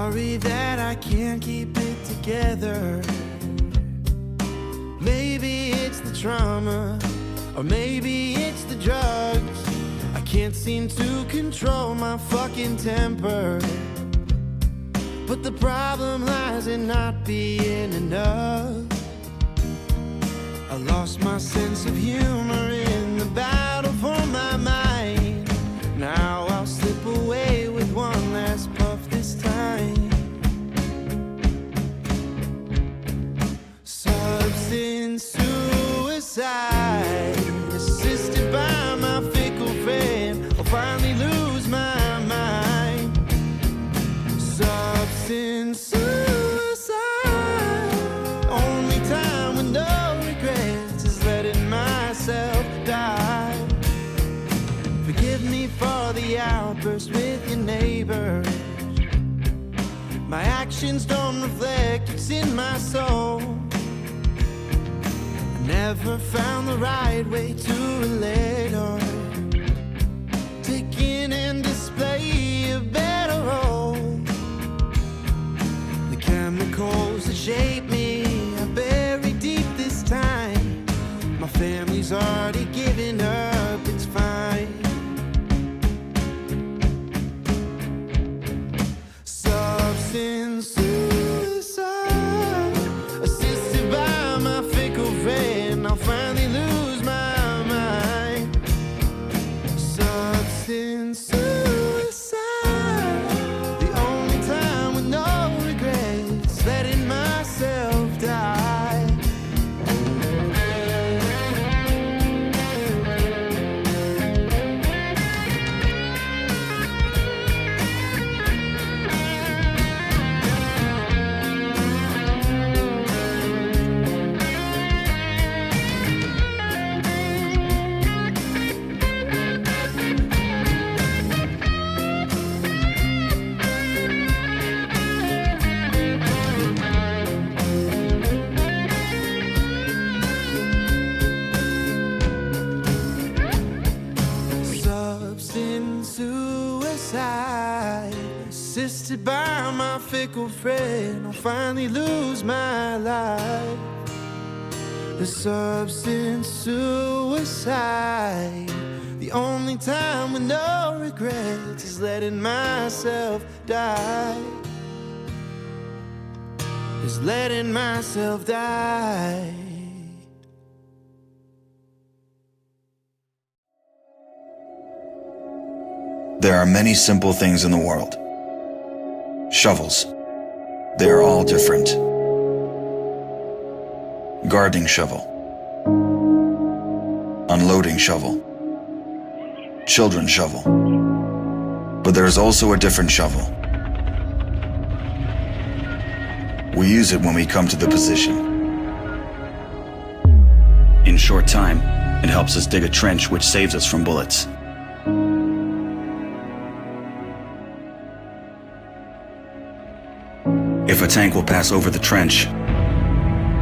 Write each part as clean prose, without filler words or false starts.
sorry that I can't keep it together. Maybe it's the trauma, or maybe it's the drugs. I can't seem to control my fucking temper. But the problem lies in not being enough. I lost my sense of humor in the battle for my mind. Now I'll slip away with one last puff this time. Substance suicide, assisted by my fickle friend. I'll finally lose my mind. Substance suicide, only time with no regrets is letting myself die. Forgive me for the outburst with your neighbors. My actions don't reflect what's in my soul. I never found the right way to relate or take in and display a better role. The chemicals that shape me are buried deep this time. My family's already given up, it's fine. Substance suicide, assisted by my fickle friend. I'll finally lose my mind. Substance suicide, the only time with no regrets, letting myself die. Substance suicide, assisted by my fickle friend. I'll finally lose my life. The substance suicide, the only time with no regrets is letting myself die. Is letting myself die. There are many simple things in the world. Shovels. They are all different. Gardening shovel. Unloading shovel. Children's shovel. But there is also a different shovel. We use it when we come to the position. In short time, it helps us dig a trench which saves us from bullets. If a tank will pass over the trench,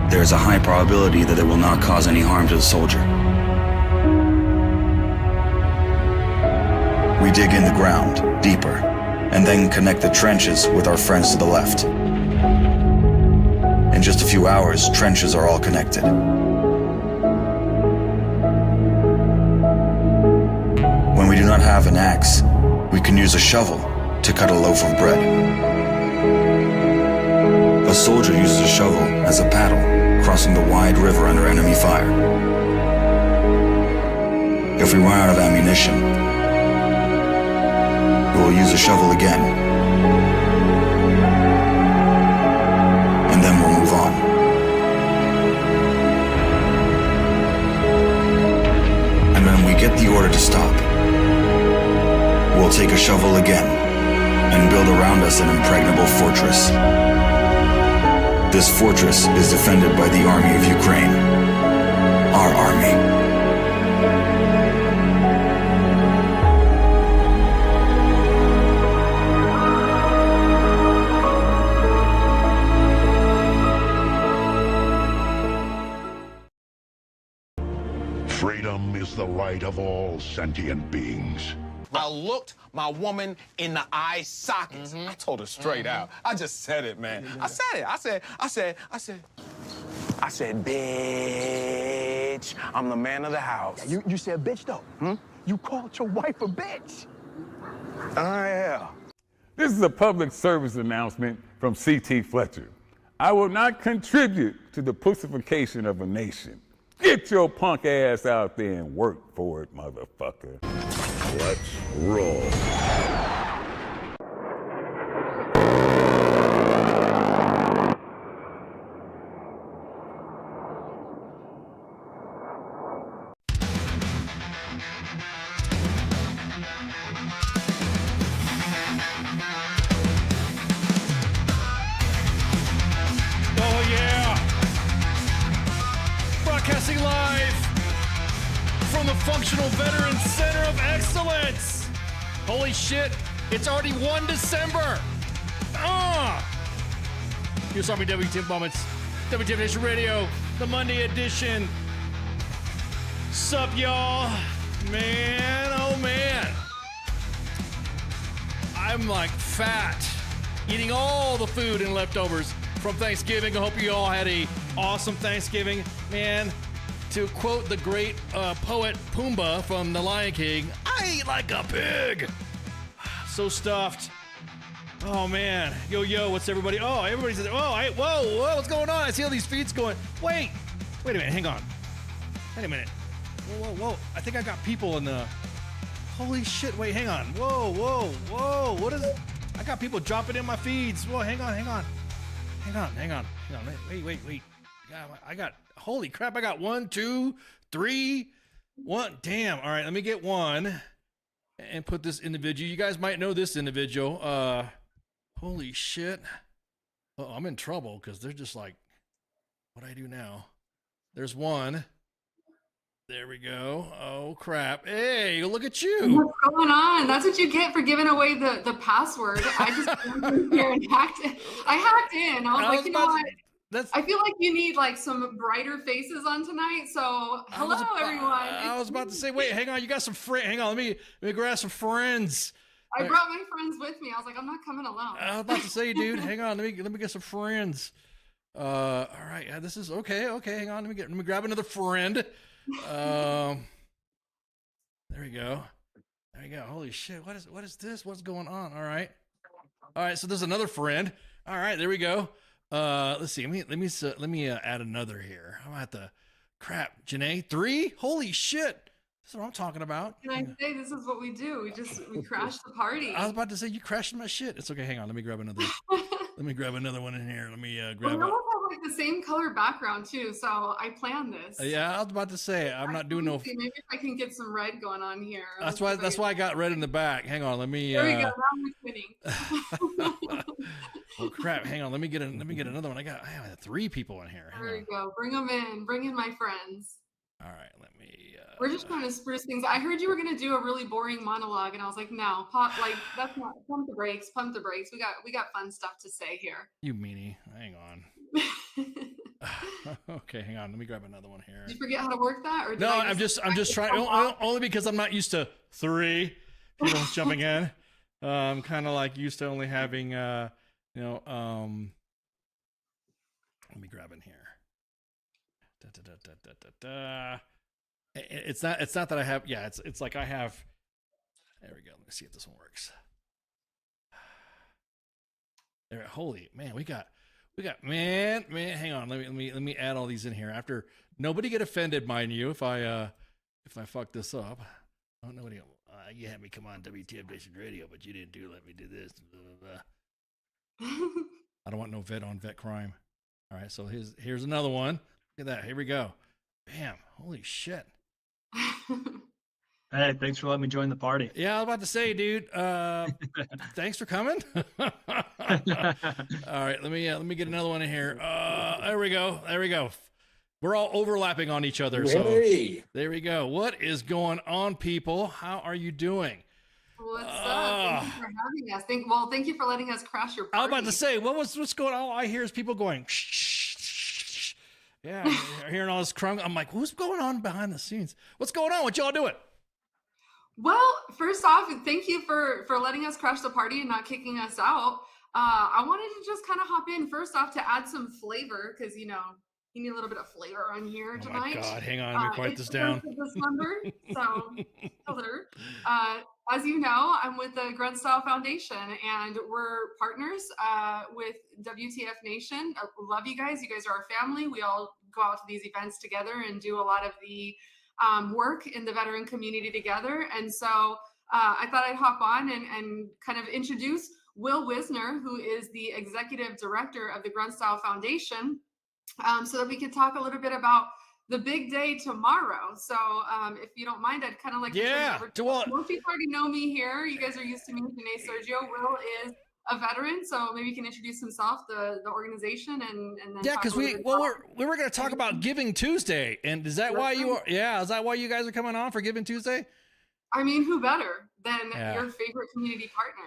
there is a high probability that it will not cause any harm to the soldier. We dig in the ground, deeper, and then connect the trenches with our friends to the left. In just a few hours, trenches are all connected. When we do not have an axe, we can use a shovel to cut a loaf of bread. A soldier uses a shovel as a paddle, crossing the wide river under enemy fire. If we run out of ammunition, we will use a shovel again, and then we'll move on. And when we get the order to stop, we'll take a shovel again and build around us an impregnable fortress. This fortress is defended by the army of Ukraine, our army. Freedom is the right of all sentient beings. I looked my woman in the eye sockets. I told her straight out. I just said it, man. I said it. I said, bitch, I'm the man of the house. You said bitch, though. You called your wife a bitch. Yeah. This is a public service announcement from C.T. Fletcher. I will not contribute to the pussification of a nation. Get your punk ass out there and work for it, motherfucker. Let's roll. Oh yeah! Broadcasting live from the Functional Veterans Center of Excellence. Holy shit, it's already 1 December. Here's Army WTF Moments, WTF Nation Radio, the Monday edition. Sup, y'all? Man, oh man. I'm like fat, eating all the food and leftovers from Thanksgiving. I hope you all had a awesome Thanksgiving. Man, to quote the great poet Pumbaa from The Lion King, I eat like a pig. So stuffed. Oh man, yo, what's everybody? Oh, everybody says, whoa, what's going on? I see all these feeds going. Wait a minute, hang on. Wait a minute. Whoa. I think I got people in the. Holy shit! Wait, hang on. Whoa. What is it? I got people dropping in my feeds. Whoa, hang on. Wait. I got. Holy crap! I got 1, 2, 3, 1. Damn. All right, let me get one and put this individual. You guys might know this individual. Holy shit! Oh, I'm in trouble because they're just like, what do I do now? There's one. There we go. Oh crap! Hey, look at you. What's going on? That's what you get for giving away the password. I just went in here and hacked it. I hacked in. I was like, you know what? I feel like you need like some brighter faces on tonight. So hello, everyone. I was about to say, wait, hang on. You got some friends. Hang on. Let me grab some friends. I brought my friends with me. I was like, I'm not coming alone. I was about to say, dude, hang on. Let me get some friends. All right. Yeah, this is okay. Hang on. Let me grab another friend. There we go. Holy shit. What is this? What's going on? All right. So there's another friend. All right. There we go. Let's see. Let me add another here. I'm at the crap. Janae, 3. Holy shit. This is what I'm talking about. Can I say this is what we do? We crash the party. I was about to say you crashed my shit. It's okay. Hang on. Let me grab another. Let me grab another one in here. Let me grab. We all have like the same color background too, so I planned this. Yeah, I was about to say I'm not doing no. Maybe if I can get some red going on here. That's why I got red in the back. Hang on. Let me. There we go. Now I'm winning. Oh crap! Hang on. Let me get another one. I got 3 people in here. There we go. Bring them in. Bring in my friends. All right. Let me. We're just trying to spruce things. I heard you were gonna do a really boring monologue, and I was like, no, that's not. Pump the brakes. We got fun stuff to say here. You meanie. Hang on. Okay, hang on. Let me grab another one here. Did you forget how to work that? Or no, I'm just trying. Only because I'm not used to 3 people jumping in. I'm kind of like used to only having, let me grab in here. It's not that I have. Yeah, it's like I have. There we go. Let me see if this one works. There. Holy man, we got man. Hang on. Let me add all these in here. After nobody get offended, mind you, if I fuck this up. Oh, nobody. You had me come on WTF Nation Radio, but you didn't let me do this. Blah, blah, blah. I don't want no vet on vet crime. All right, so here's another one. Look at that. Here we go. Bam. Holy shit. Hey, thanks for letting me join the party. Yeah, I was about to say, dude. Thanks for coming. All right, let me get another one in here. There we go. We're all overlapping on each other. So there we go. What is going on, people? How are you doing? What's up? Thank you for having us. Thank you for letting us crash your party. I was about to say, what's going on? All I hear is people going, shh. Yeah, hearing all this crunk. I'm like, what's going on behind the scenes? What's going on? What y'all doing? Well, first off, thank you for letting us crash the party and not kicking us out. I wanted to just kind of hop in first off to add some flavor because you need a little bit of flavor on here Oh tonight. my God, hang on, let me write It's this the down. first of December, so color. As you know, I'm with the Grunt Style Foundation, and we're partners with WTF Nation. I love you guys. You guys are our family. We all go out to these events together and do a lot of the work in the veteran community together. And so I thought I'd hop on and kind of introduce Will Wisner, who is the executive director of the Grunt Style Foundation, so that we could talk a little bit about the big day tomorrow. So if you don't mind, I'd kind of like to turn it over to most people already know me here. You guys are used to me, Janae Sergio. Will is a veteran, so maybe he can introduce himself, the organization, and then because we were going to talk about Giving Tuesday, and is that why you are? Yeah, is that why you guys are coming on for Giving Tuesday? I mean, who better than your favorite community partner?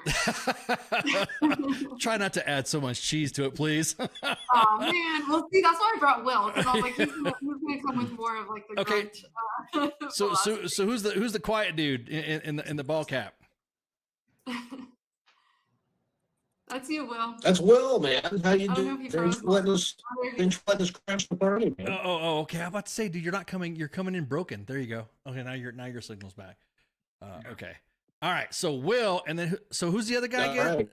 Try not to add so much cheese to it, please. Oh man, well, see, that's why I brought Will, because I was like, he's gonna come with more of like the grunt. So who's the quiet dude in the ball cap? That's you, Will. That's Will, man. How you doing? Thanks for letting us crash the party, man. Okay. I'm about to say, dude, you're coming in broken. There you go. Okay, now your signal's back. Okay. All right. So Will, and then who's the other guy again? Right.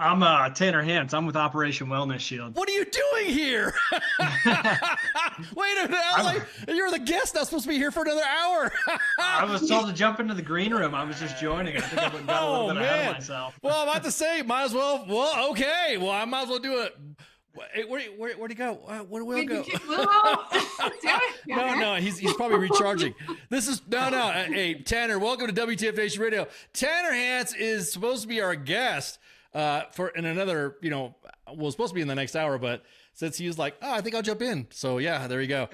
I'm Tanner Hance. I'm with Operation Wellness Shield. What are you doing here? Wait a minute. I was like, you're the guest. Not supposed to be here for another hour. I was told to jump into the green room. I was just joining. I think I got a little bit ahead of myself. Well, I'm about to say, might as well. Well, okay. Well, I might as well do it. Hey, where'd he go? Where'd Will go? No, he's probably recharging. This is no. Hey, Tanner, welcome to WTF Nation Radio. Tanner Hance is supposed to be our guest for in another, supposed to be in the next hour, but since he was like, I think I'll jump in. So yeah, there you go.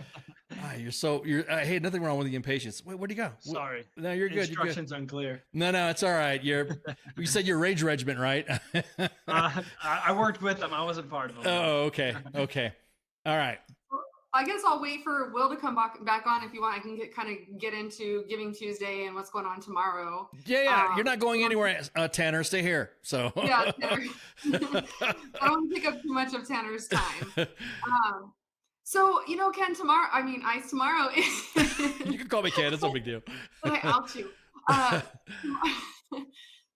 You're hey, nothing wrong with the impatience. Wait, where'd he go? Sorry. No, you're good. Instructions unclear. No, it's all right. You said your rage regiment, right? I worked with them. I wasn't part of them. Oh, okay. All right. I guess I'll wait for Will to come back on if you want. I can get into Giving Tuesday and what's going on tomorrow. Yeah. You're not going anywhere, Tanner. Stay here. So yeah, Tanner. I don't want to take up too much of Tanner's time. So Ken, tomorrow is. You can call me Ken. It's no big deal. But I out you.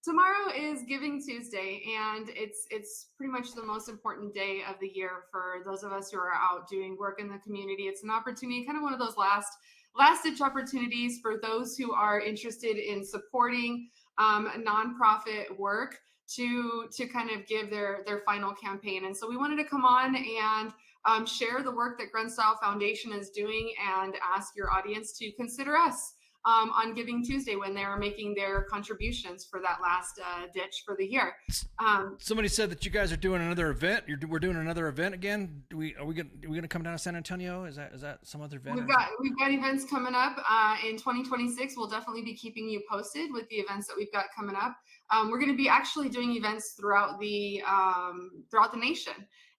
Tomorrow is Giving Tuesday, and it's pretty much the most important day of the year for those of us who are out doing work in the community. It's an opportunity, kind of one of those last ditch opportunities for those who are interested in supporting nonprofit work to kind of give their final campaign. And so we wanted to come on and share the work that Grunt Style Foundation is doing and ask your audience to consider us on Giving Tuesday when they are making their contributions for that last ditch for the year. Somebody said that you guys are doing another event. We're doing another event again. Are we gonna come down to San Antonio? Is that some other event? We've got events coming up in 2026. We'll definitely be keeping you posted with the events that we've got coming up. We're going to be actually doing events throughout the nation.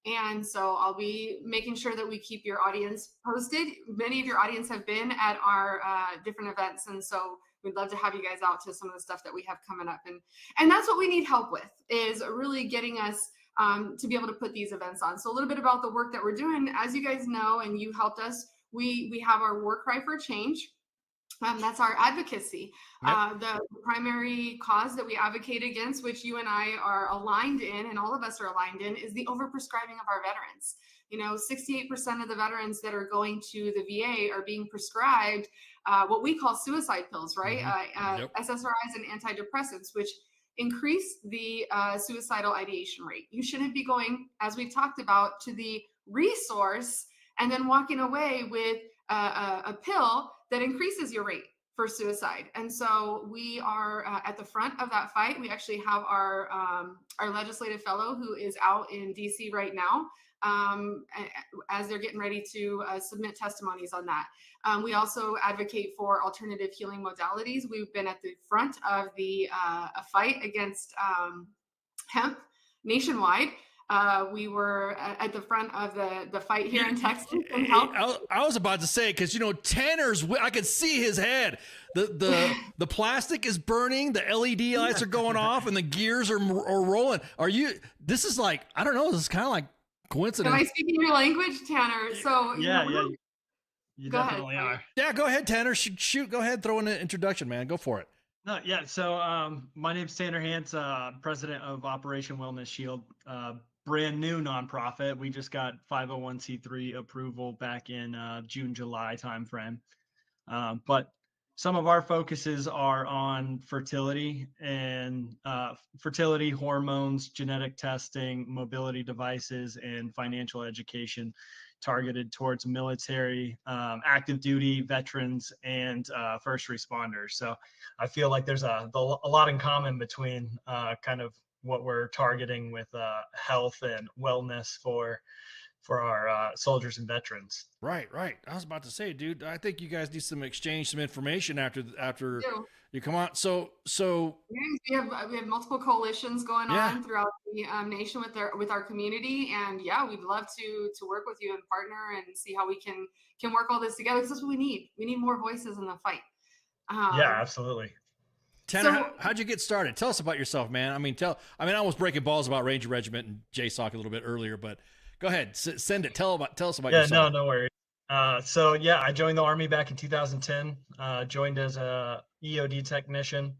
And so I'll be making sure that we keep your audience posted. Many of your audience have been at our different events. And so we'd love to have you guys out to some of the stuff that we have coming up. And that's what we need help with, is really getting us to be able to put these events on. So a little bit about the work that we're doing. As you guys know, and you helped us, we have our War Cry for Change. That's our advocacy. Yep. The primary cause that we advocate against, which you and I are aligned in, and all of us are aligned in, is the overprescribing of our veterans. 68% of the veterans that are going to the VA are being prescribed what we call suicide pills, right? Mm-hmm. Yep. SSRIs and antidepressants, which increase the suicidal ideation rate. You shouldn't be going, as we've talked about, to the resource and then walking away with a pill that increases your rate for suicide. And so we are at the front of that fight. We actually have our legislative fellow who is out in DC right now as they're getting ready to submit testimonies on that. We also advocate for alternative healing modalities. We've been at the front of the a fight against hemp nationwide. We were at the front of the fight here in Texas and helped. I was about to say, because Tanner's, I could see his head. The plastic is burning, the LED lights are going off, and the gears are rolling. This is like, I don't know, this is kind of like coincidence. Am I speaking your language, Tanner? So yeah, you go definitely ahead. are. Yeah, go ahead, Tanner. Shoot, go ahead, throw in an introduction, man. Go for it. No, yeah. So my name's Tanner Hance, president of Operation Wellness Shield, brand new nonprofit. We just got 501c3 approval back in June, July timeframe. But some of our focuses are on fertility and fertility, hormones, genetic testing, mobility devices, and financial education targeted towards military, active duty veterans, and first responders. So I feel like there's a lot in common between kind of what we're targeting with health and wellness for our soldiers and veterans. Right. I was about to say, dude, I think you guys need some exchange some information after you come on. So we have multiple coalitions going on throughout the nation with our community, and we'd love to work with you and partner and see how we can work all this together, because that's what we need. We need more voices in the fight. Yeah, absolutely. Tanner, how'd you get started? Tell us about yourself, man. I was breaking balls about Ranger Regiment and JSOC a little bit earlier, but go ahead, send it. Tell us about yourself. Yeah, no worries. I joined the Army back in 2010. Joined as a EOD technician.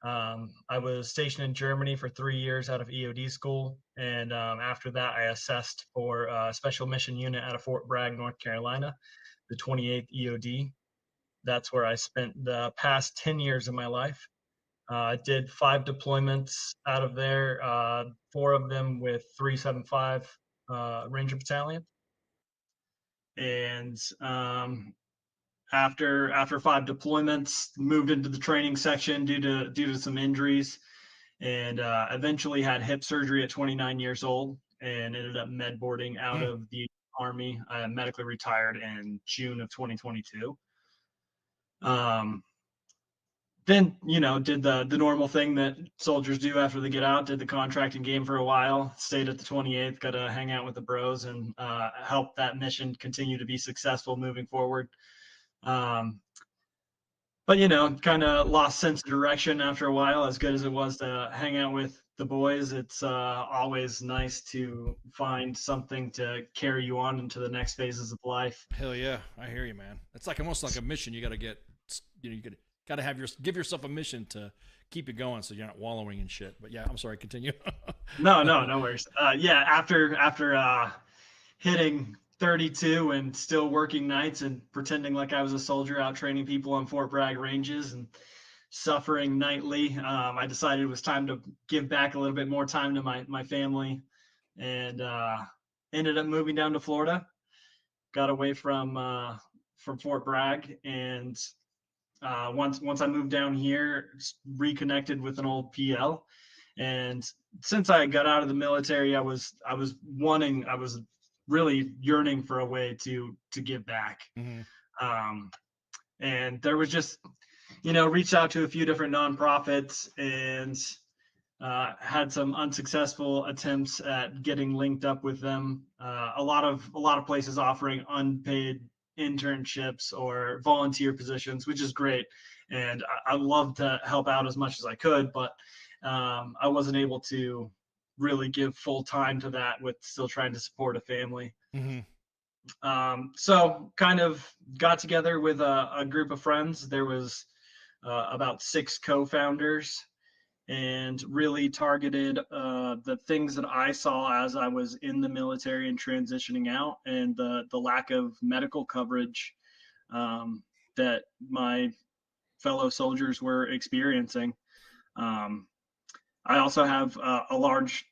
I was stationed in Germany for 3 years out of EOD school, and after that, I assessed for a special mission unit out of Fort Bragg, North Carolina, the 28th EOD. That's where I spent the past 10 years of my life. I did 5 deployments out of there, 4 of them with 375 Ranger Battalion. And after 5 deployments, moved into the training section due to some injuries, and eventually had hip surgery at 29 years old, and ended up med boarding out of the Army. I medically retired in June of 2022. Then, did the normal thing that soldiers do after they get out, did the contracting game for a while, stayed at the 28th, got to hang out with the bros and help that mission continue to be successful moving forward. But, kind of lost sense of direction after a while. As good as it was to hang out with the boys, it's always nice to find something to carry you on into the next phases of life. Hell yeah, I hear you, man. It's like almost like a mission you got to get, got to give yourself a mission to keep you going, so you're not wallowing in shit. But yeah, I'm sorry. Continue. No worries. After hitting 32 and still working nights and pretending like I was a soldier out training people on Fort Bragg ranges and suffering nightly, I decided it was time to give back a little bit more time to my family, and ended up moving down to Florida. Got away from Fort Bragg, and once I moved down here, reconnected with an old PL, and since I got out of the military, I was really yearning for a way to give back. Mm-hmm. And there was just, reached out to a few different nonprofits, and had some unsuccessful attempts at getting linked up with them. A lot of places offering unpaid internships or volunteer positions, which is great, and I love to help out as much as I could, but I wasn't able to really give full time to that with still trying to support a family. Mm-hmm. So kind of got together with a group of friends. There was about 6 co-founders, and really targeted the things that I saw as I was in the military and transitioning out, and the lack of medical coverage that my fellow soldiers were experiencing. I also have a large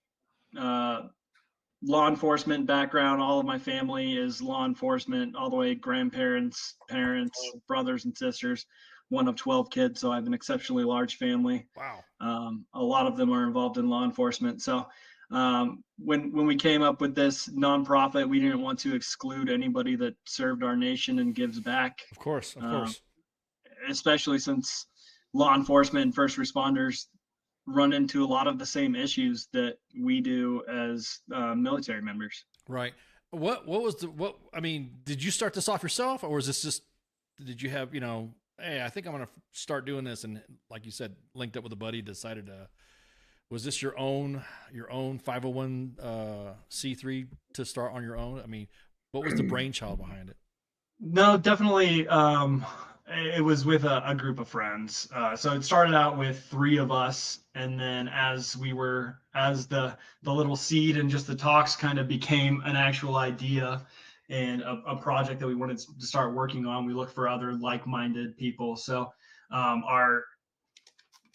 law enforcement background. All of my family is law enforcement, all the way grandparents, parents, brothers and sisters. One of 12 kids, so I have an exceptionally large family. Wow. A lot of them are involved in law enforcement. So when we came up with this nonprofit, we didn't want to exclude anybody that served our nation and gives back. Of course. Especially since law enforcement and first responders run into a lot of the same issues that we do as military members. Right. What I mean, did you start this off yourself, or was this just, did you have, hey, I think I'm going to start doing this, and like you said, linked up with a buddy, decided to, was this your own 501 c3 to start on your own? I mean, what was the brainchild behind it? No, definitely. It was with a group of friends. So it started out with 3 of us, and then as the little seed and just the talks kind of became an actual idea and a project that we wanted to start working on, we looked for other like-minded people. So our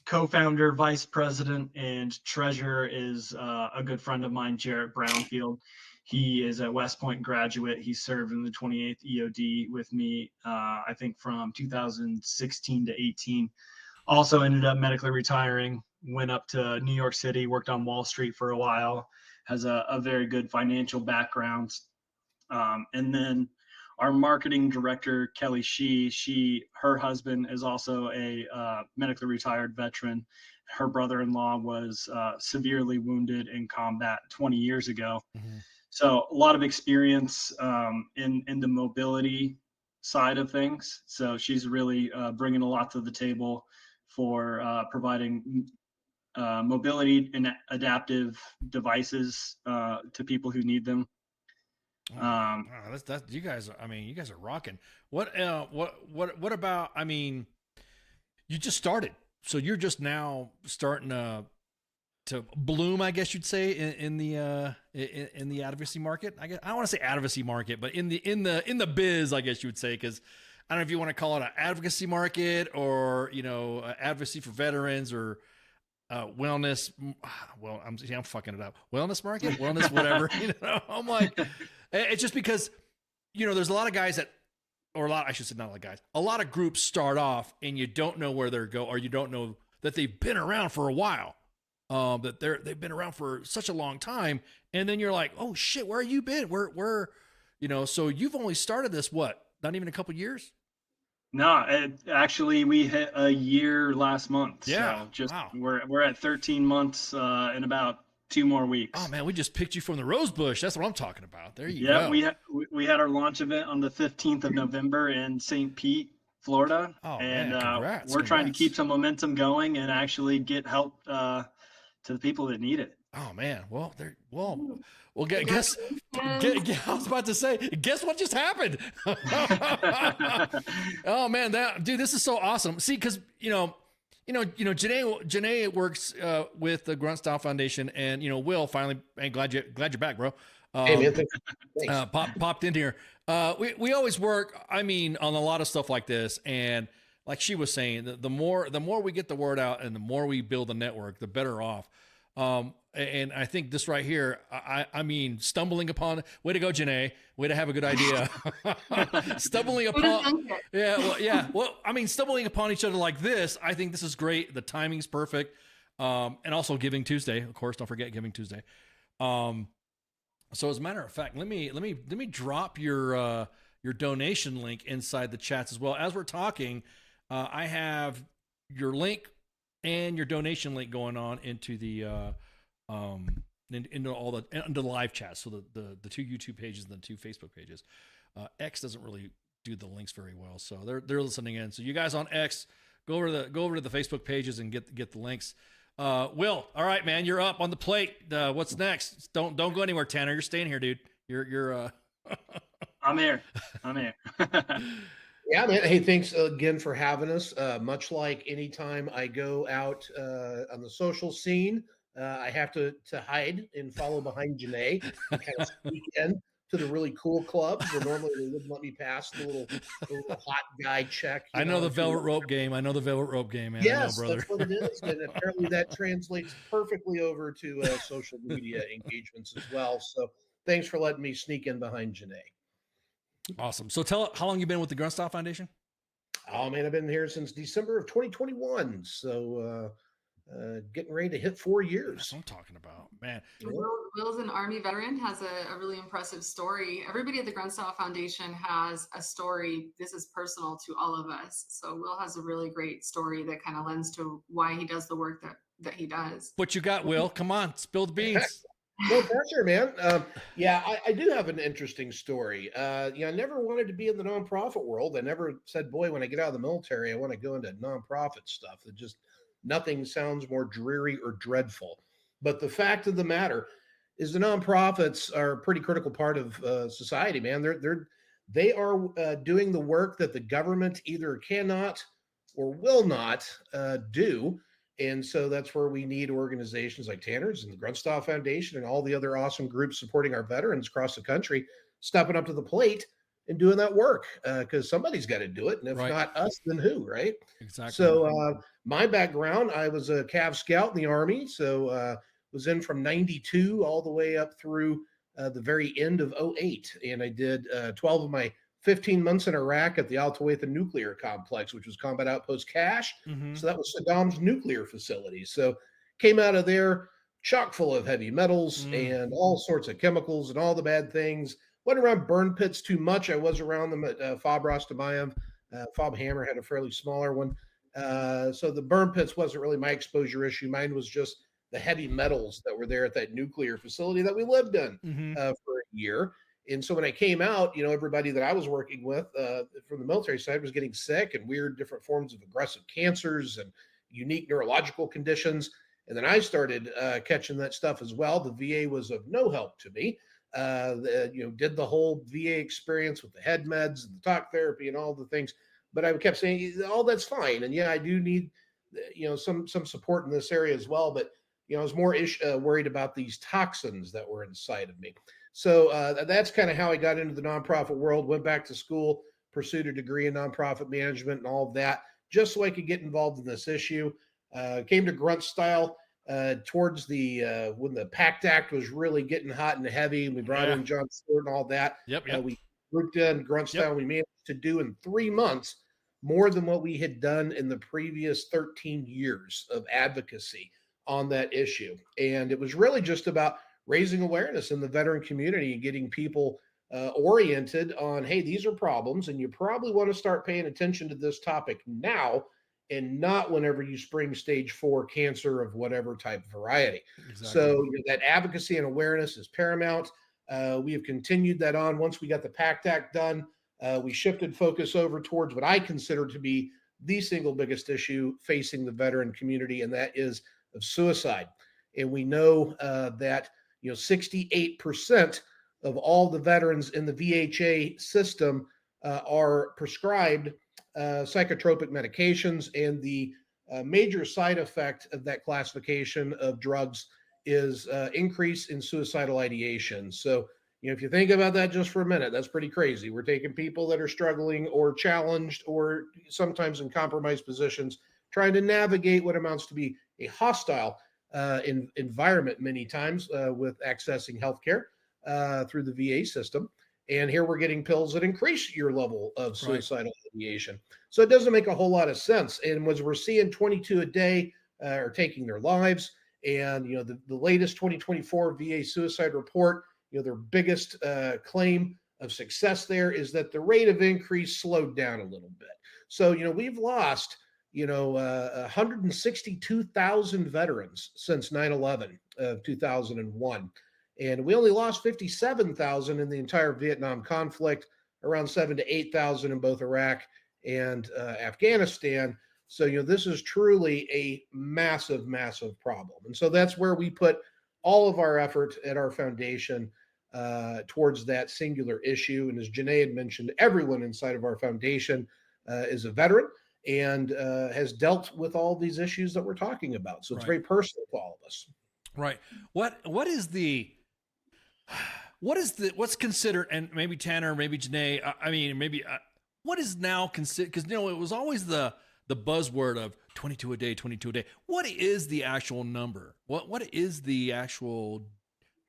co-founder, vice president, and treasurer is a good friend of mine, Jarrett Brownfield. He is a West Point graduate. He served in the 28th EOD with me, I think from 2016 to 18. Also ended up medically retiring, went up to New York City, worked on Wall Street for a while, has a very good financial background. And then our marketing director, Kelly her husband is also a medically retired veteran. Her brother-in-law was severely wounded in combat 20 years ago. Mm-hmm. So a lot of experience in the mobility side of things. So she's really bringing a lot to the table for providing mobility and adaptive devices to people who need them. Wow, that's you guys. I mean, you guys are rocking. What about? I mean, you just started, so you're just now starting to bloom, I guess you'd say, in the advocacy market. I guess I don't want to say advocacy market, but in the biz, I guess you would say, because I don't know if you want to call it an advocacy market or advocacy for veterans or wellness. Well, I'm fucking it up. Wellness market, wellness, whatever. I'm like, it's just because there's a lot of guys that, or a lot, I should say, not a lot of guys. A lot of groups start off and you don't know where they're going, or you don't know that they've been around for a while. That they've been around for such a long time, and then you're like, oh shit, where have you been? Where, so you've only started this, what, not even a couple years? No, actually we hit a year last month. Yeah. So just wow. we're at 13 months in about 2 more weeks. Oh man, we just picked you from the rose bush. That's what I'm talking about. There you go. Yeah, we had our launch event on the 15th of November in St. Pete, Florida. Oh, and man, congrats, we're trying to keep some momentum going and actually get help to the people that need it. Oh man, well, guess I was about to say, guess what just happened? Oh man, dude, this is so awesome. See, because Janae works with the Grunt Style Foundation, and Will finally. Hey, glad you're back, bro. Hey man, thanks. Popped in here. We always work. I mean, on a lot of stuff like this, and like she was saying, the more we get the word out, and the more we build a network, the better off. And I think this right here, I mean, stumbling upon, way to go, Janae, way to have a good idea. Stumbling upon, stumbling upon each other like this, I think this is great. The timing's perfect. And also Giving Tuesday, of course, don't forget Giving Tuesday. So as a matter of fact, let me drop your donation link inside the chats as well. As we're talking, I have your link and your donation link going on into the into all the live chats. So the 2 YouTube pages and the 2 Facebook pages. X doesn't really do the links very well, so they're listening in. So you guys on X, go over to the Facebook pages and get the links. Will, all right, man, you're up on the plate. What's next? Don't go anywhere, Tanner. You're staying here, dude. You're I'm here. Yeah, man. Hey, thanks again for having us. Much like anytime I go out on the social scene, I have to hide and follow behind Janae and kind of sneak in to the really cool clubs where normally they wouldn't let me pass the little hot guy check. I know the velvet rope game. I know the velvet rope game, man. Yes, brother. That's what it is. And apparently that translates perfectly over to social media engagements as well. So thanks for letting me sneak in behind Janae. Awesome. So tell how long you been with the Grunt Style Foundation? Oh man, I've been here since December of 2021. So getting ready to hit 4 That's years. what I'm talking about, man. Will's an Army veteran, has a really impressive story. Everybody at the Grunstyle Foundation has a story. This is personal to all of us. So Will has a really great story that kind of lends to why he does the work that he does. What you got, Will? Come on, spill the beans. No pressure, man. Yeah, I do have an interesting story. I never wanted to be in the nonprofit world. I never said, boy, when I get out of the military, I want to go into nonprofit stuff. That just nothing sounds more dreary or dreadful. But the fact of the matter is, the nonprofits are a pretty critical part of society, man. They are doing the work that the government either cannot or will not do. And so that's where we need organizations like Tanner's and the Grunstyle Foundation and all the other awesome groups supporting our veterans across the country, stepping up to the plate and doing that work, because somebody's got to do it. And if not us, then who, right? Exactly. So my background, I was a Cav Scout in the Army. So was in from 92 all the way up through the very end of 08. And I did 12 of my 15 months in Iraq at the Al Tawatha Nuclear Complex, which was Combat Outpost Cache. So that was Saddam's nuclear facility. So came out of there chock full of heavy metals and all sorts of chemicals and all the bad things. Wasn't around burn pits too much. I was around them at Fob Rostamayev. Fob Hammer had a fairly smaller one. So the burn pits wasn't really my exposure issue. Mine was just the heavy metals that were there at that nuclear facility that we lived in for a year. And so when I came out, everybody that I was working with from the military side was getting sick and weird different forms of aggressive cancers and unique neurological conditions. And then I started catching that stuff as well. The VA was of no help to me. Did the whole VA experience with the head meds and the talk therapy and all the things. But I kept saying, oh, that's fine. And yeah, I do need, some support in this area as well. But, I was more worried about these toxins that were inside of me. So that's kind of how I got into the nonprofit world, went back to school, pursued a degree in nonprofit management and all of that, just so I could get involved in this issue. Came to Grunstyle towards the when the PACT Act was really getting hot and heavy, and we brought in John Stewart and all that. We grouped in Grunstyle. We managed to do in 3 months more than what we had done in the previous 13 years of advocacy on that issue. And it was really just about raising awareness in the veteran community and getting people oriented on, hey, these are problems, and you probably want to start paying attention to this topic now and not whenever you spring stage 4 cancer of whatever type of variety. So that advocacy and awareness is paramount. We have continued that on. Once we got the PACT Act done, we shifted focus over towards what I consider to be the single biggest issue facing the veteran community, and that is of suicide. And we know that 68% of all the veterans in the VHA system are prescribed psychotropic medications, and the major side effect of that classification of drugs is increase in suicidal ideation. So, if you think about that just for a minute, that's pretty crazy. We're taking people that are struggling or challenged or sometimes in compromised positions, trying to navigate what amounts to be a hostile environment many times with accessing healthcare through the VA system. And here we're getting pills that increase your level of suicidal ideation. So it doesn't make a whole lot of sense. And as we're seeing 22 a day are taking their lives, and the latest 2024 VA suicide report, their biggest claim of success there is that the rate of increase slowed down a little bit. So we've lost 162,000 veterans since 9/11 of 2001. And we only lost 57,000 in the entire Vietnam conflict, around 7,000 to 8,000 in both Iraq and Afghanistan. So, this is truly a massive, massive problem. And so that's where we put all of our effort at our foundation towards that singular issue. And as Janae had mentioned, everyone inside of our foundation is a veteran and has dealt with all these issues that we're talking about. So it's very personal to all of us. Right. What's considered, and maybe Tanner, maybe Janae, what is now considered, because it was always the buzzword of 22 a day, 22 a day. What is the actual number? What is the actual,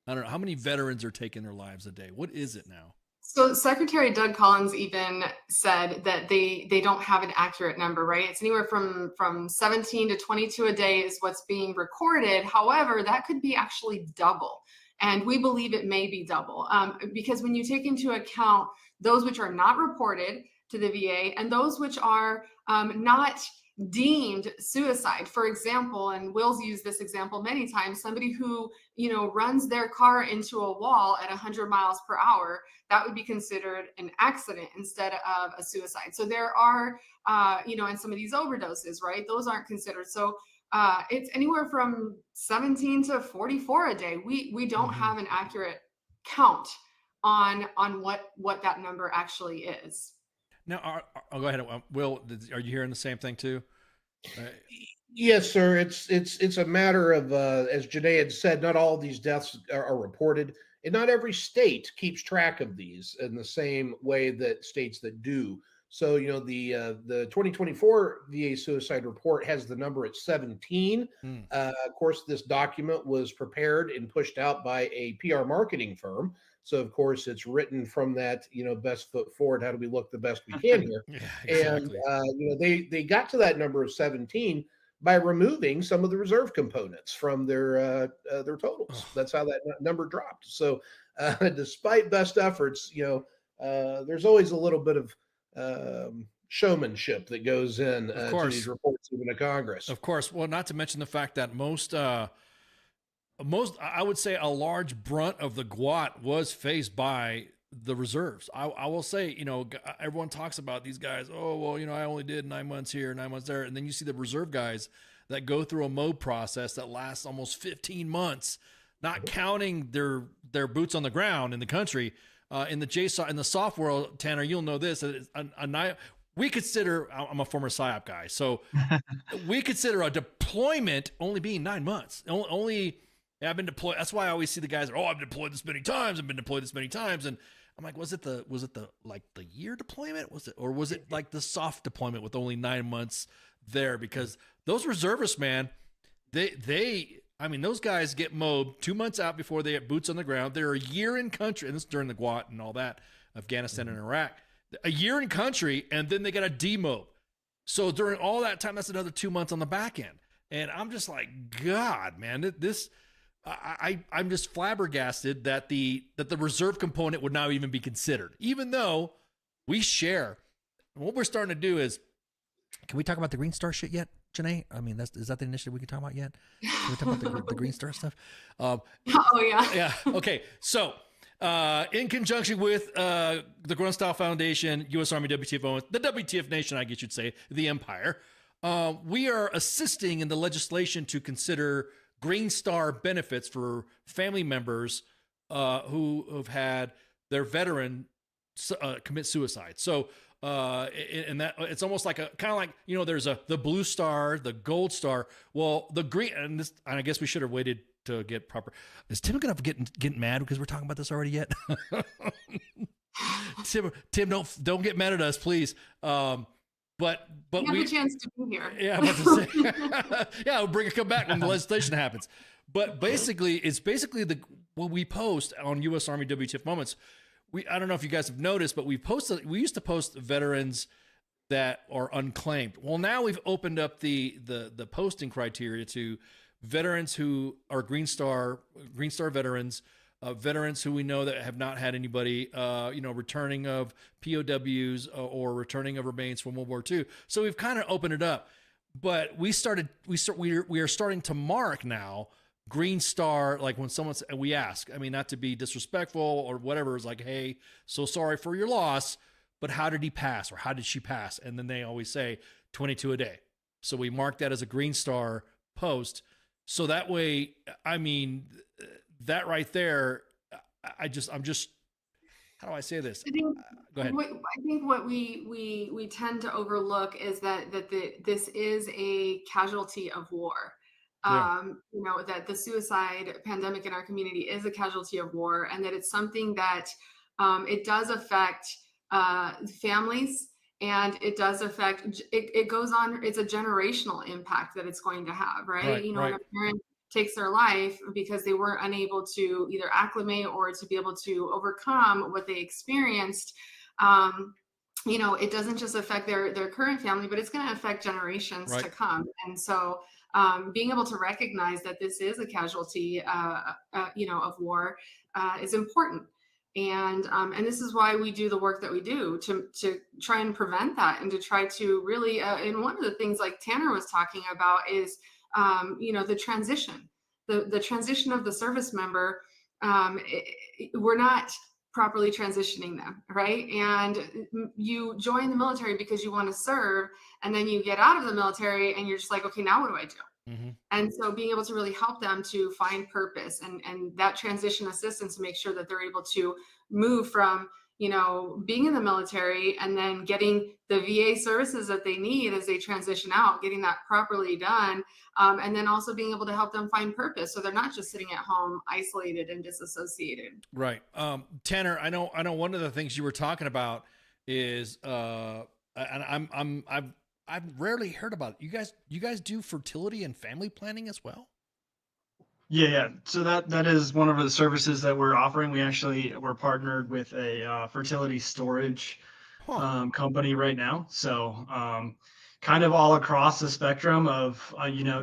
I don't know, how many veterans are taking their lives a day? What is it now? So Secretary Doug Collins even said that they don't have an accurate number, right? It's anywhere from 17 to 22 a day is what's being recorded. However, that could be actually double. And we believe it may be double because when you take into account those which are not reported to the VA and those which are not deemed suicide. For example, and Will's used this example many times, somebody who, runs their car into a wall at 100 miles per hour, that would be considered an accident instead of a suicide. So there are, and some of these overdoses, right? Those aren't considered. So it's anywhere from 17 to 44 a day. We don't have an accurate count on what that number actually is. Now, I'll go ahead. Will, are you hearing the same thing too? Yes, sir. It's a matter of, as Janae had said, not all these deaths are reported, and not every state keeps track of these in the same way that states that do. So, the 2024 VA suicide report has the number at 17. Of course, this document was prepared and pushed out by a PR marketing firm. So, of course, it's written from that, best foot forward. How do we look the best we can here? Yeah, exactly. And, they got to that number of 17 by removing some of the reserve components from their totals. That's how that number dropped. So, despite best efforts, there's always a little bit of showmanship that goes in to these reports, even to Congress. Of course. Well, not to mention the fact that most, I would say a large brunt of the GWAT was faced by the reserves. I will say, everyone talks about these guys. Oh, well, I only did 9 months here, 9 months there. And then you see the reserve guys that go through a MOB process that lasts almost 15 months, not counting their boots on the ground in the country. In the JSOC, in the soft world, Tanner, you'll know this. We consider, I'm a former PSYOP guy, so we consider a deployment only being 9 months. I've been deployed. That's why I always see the guys, I've been deployed this many times. I've been deployed this many times. And I'm like, was it the year deployment? Or was it like the soft deployment with only 9 months there? Because those reservists, man, those guys get mobbed 2 months out before they get boots on the ground. They're a year in country, and this is during the GWAT and all that, Afghanistan and Iraq. A year in country, and then they got a demob. So during all that time, that's another 2 months on the back end. And I'm just like, God, man, I'm just flabbergasted that the reserve component would not even be considered, even though we share. What we're starting to do is, can we talk about the Green Star shit yet, Janae? I mean, is that the initiative we can talk about yet? Can we talk about the Green Star stuff? Oh yeah. Yeah. Okay. So, in conjunction with the Grunstyle Foundation, U.S. Army WTF, the WTF Nation, I guess you'd say, the Empire, we are assisting in the legislation to consider Green Star benefits for family members who have had their veteran commit suicide. So, and that it's almost like there's the Blue Star, the Gold Star. Well, the green, and I guess we should have waited to get proper. Is Tim gonna get mad because we're talking about this already yet? Tim, don't get mad at us, please. But you have a chance to be here. Yeah, I'm about to say. Yeah, we'll come back when the legislation happens. But basically, it's what we post on U.S. Army WTF Moments. I don't know if you guys have noticed, but we used to post veterans that are unclaimed. Well, now we've opened up the posting criteria to veterans who are Green Star veterans, veterans who we know that have not had anybody, returning of POWs or returning of remains from World War II. So we've kind of opened it up, but we are starting to mark now Green Star, like when we ask, not to be disrespectful or whatever, is like, hey, so sorry for your loss, but how did he pass or how did she pass? And then they always say 22 a day. So we mark that as a Green Star post. So that way, that right there, I'm just, how do I say this? Go ahead. I think what we tend to overlook is that this is a casualty of war. Yeah. That the suicide pandemic in our community is a casualty of war, and that it's something that it does affect families, and it does affect, it goes on, it's a generational impact that it's going to have, right? Right, When right. a parent takes their life because they weren't unable to either acclimate or to be able to overcome what they experienced. It doesn't just affect their current family, but it's going to affect generations to come. And so being able to recognize that this is a casualty, of war is important. And this is why we do the work that we do to try and prevent that, and to try to really, and one of the things like Tanner was talking about is, the transition of the service member. We're not properly transitioning them, right? And you join the military because you want to serve, and then you get out of the military and you're just like, okay, now what do I do? Mm-hmm. And so being able to really help them to find purpose and that transition assistance to make sure that they're able to move from, being in the military and then getting the VA services that they need as they transition out, getting that properly done. And then also being able to help them find purpose. So they're not just sitting at home isolated and disassociated. Right. Tanner, I know one of the things you were talking about is, and I've rarely heard about it. You guys do fertility and family planning as well? Yeah. So that is one of the services that we're offering. We're partnered with a fertility storage company right now. So kind of all across the spectrum of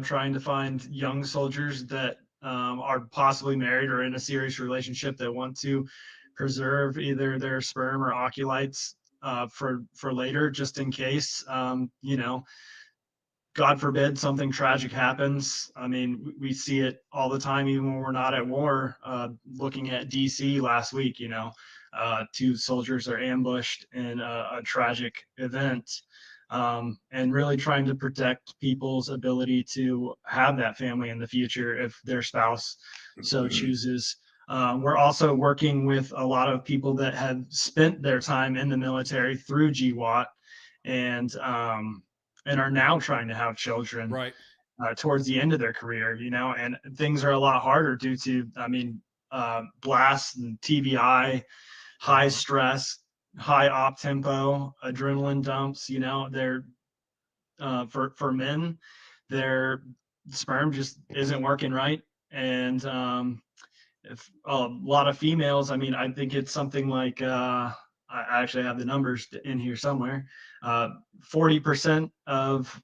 trying to find young soldiers that are possibly married or in a serious relationship that want to preserve either their sperm or ovulites for later, just in case. God forbid something tragic happens. I mean, we see it all the time, even when we're not at war. Looking at DC last week, 2 soldiers are ambushed in a tragic event, and really trying to protect people's ability to have that family in the future if their spouse so chooses. We're also working with a lot of people that have spent their time in the military through GWAT and are now trying to have children towards the end of their career, and things are a lot harder due to, blasts and TBI, high stress, high op tempo, adrenaline dumps, they're, for men, their sperm just isn't working right. And if a lot of females, I think it's something like, I actually have the numbers in here somewhere. 40% of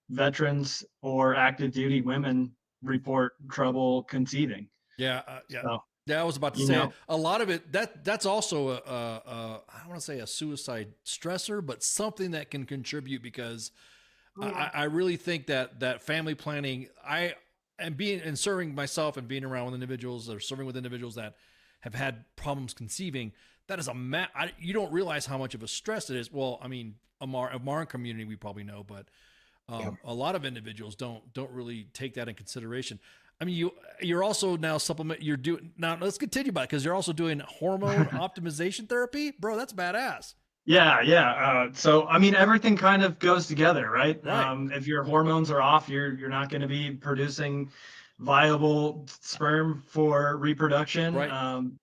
veterans or active duty women report trouble conceiving. Yeah. So, I was about to say a lot of it. That's also I don't want to say a suicide stressor, but something that can contribute because I really think that family planning. And serving myself and being around with individuals or serving with individuals that have had problems conceiving, that is you don't realize how much of a stress it is. Well, Amar community, we probably know, but a lot of individuals don't really take that in consideration. You're also now let's continue by it, because you're also doing hormone optimization therapy, bro. That's badass. Yeah. So, everything kind of goes together, right? If your hormones are off, you're not going to be producing viable sperm for reproduction.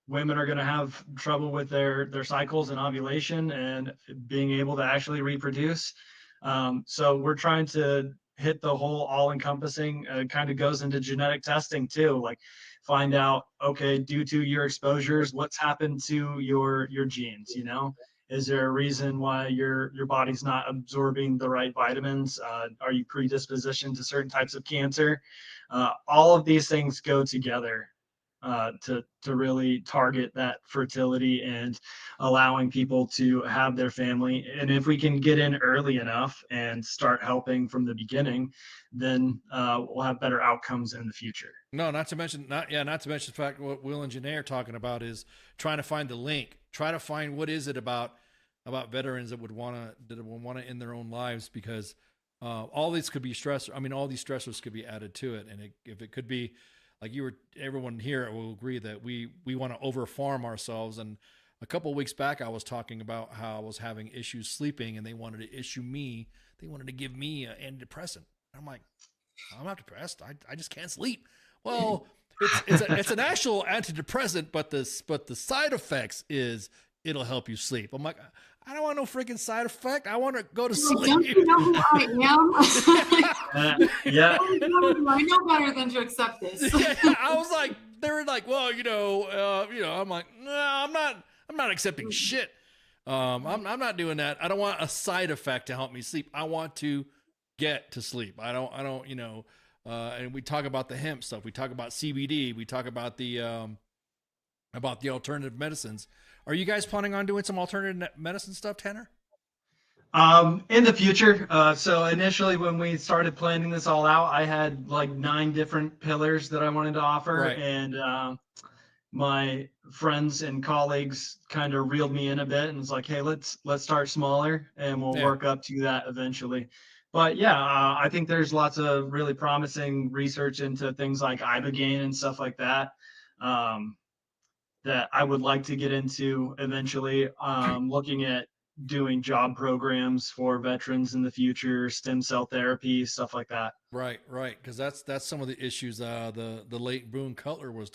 Women are going to have trouble with their cycles and ovulation and being able to actually reproduce. So we're trying to hit the whole all-encompassing. Kind of goes into genetic testing too, like find out, okay, due to your exposures, what's happened to your genes, Is there a reason why your body's not absorbing the right vitamins? Are you predispositioned to certain types of cancer? All of these things go together to really target that fertility and allowing people to have their family. And if we can get in early enough and start helping from the beginning, then we'll have better outcomes in the future. No, not to mention the fact what Will and Janae are talking about is trying to find the link, try to find what is it about veterans that would want to end their own lives, because all these could be all these stressors could be added to it. And if it could be, like everyone here will agree that we want to over farm ourselves. And a couple of weeks back, I was talking about how I was having issues sleeping, and they wanted to give me an antidepressant. I'm like, I'm not depressed. I just can't sleep. Well, it's an actual antidepressant, but the side effects is it'll help you sleep. I'm like, I don't want no freaking side effect. I want to go to Well, sleep. don't you know who I am? Yeah. I know better than to accept this. Yeah, I was like, they were like, well, I'm like, no, I'm not accepting shit. I'm not doing that. I don't want a side effect to help me sleep. I want to get to sleep. I don't, and we talk about the hemp stuff. We talk about CBD. We talk about the alternative medicines. Are you guys planning on doing some alternative medicine stuff, Tanner? In the future. So initially when we started planning this all out, I had like 9 different pillars that I wanted to offer. Right. And my friends and colleagues kind of reeled me in a bit and was like, hey, let's start smaller and we'll work up to that eventually. But yeah, I think there's lots of really promising research into things like ibogaine and stuff like that. That I would like to get into eventually, looking at doing job programs for veterans in the future, stem cell therapy, stuff like that. Right. Because that's some of the issues the late Boone Cutler was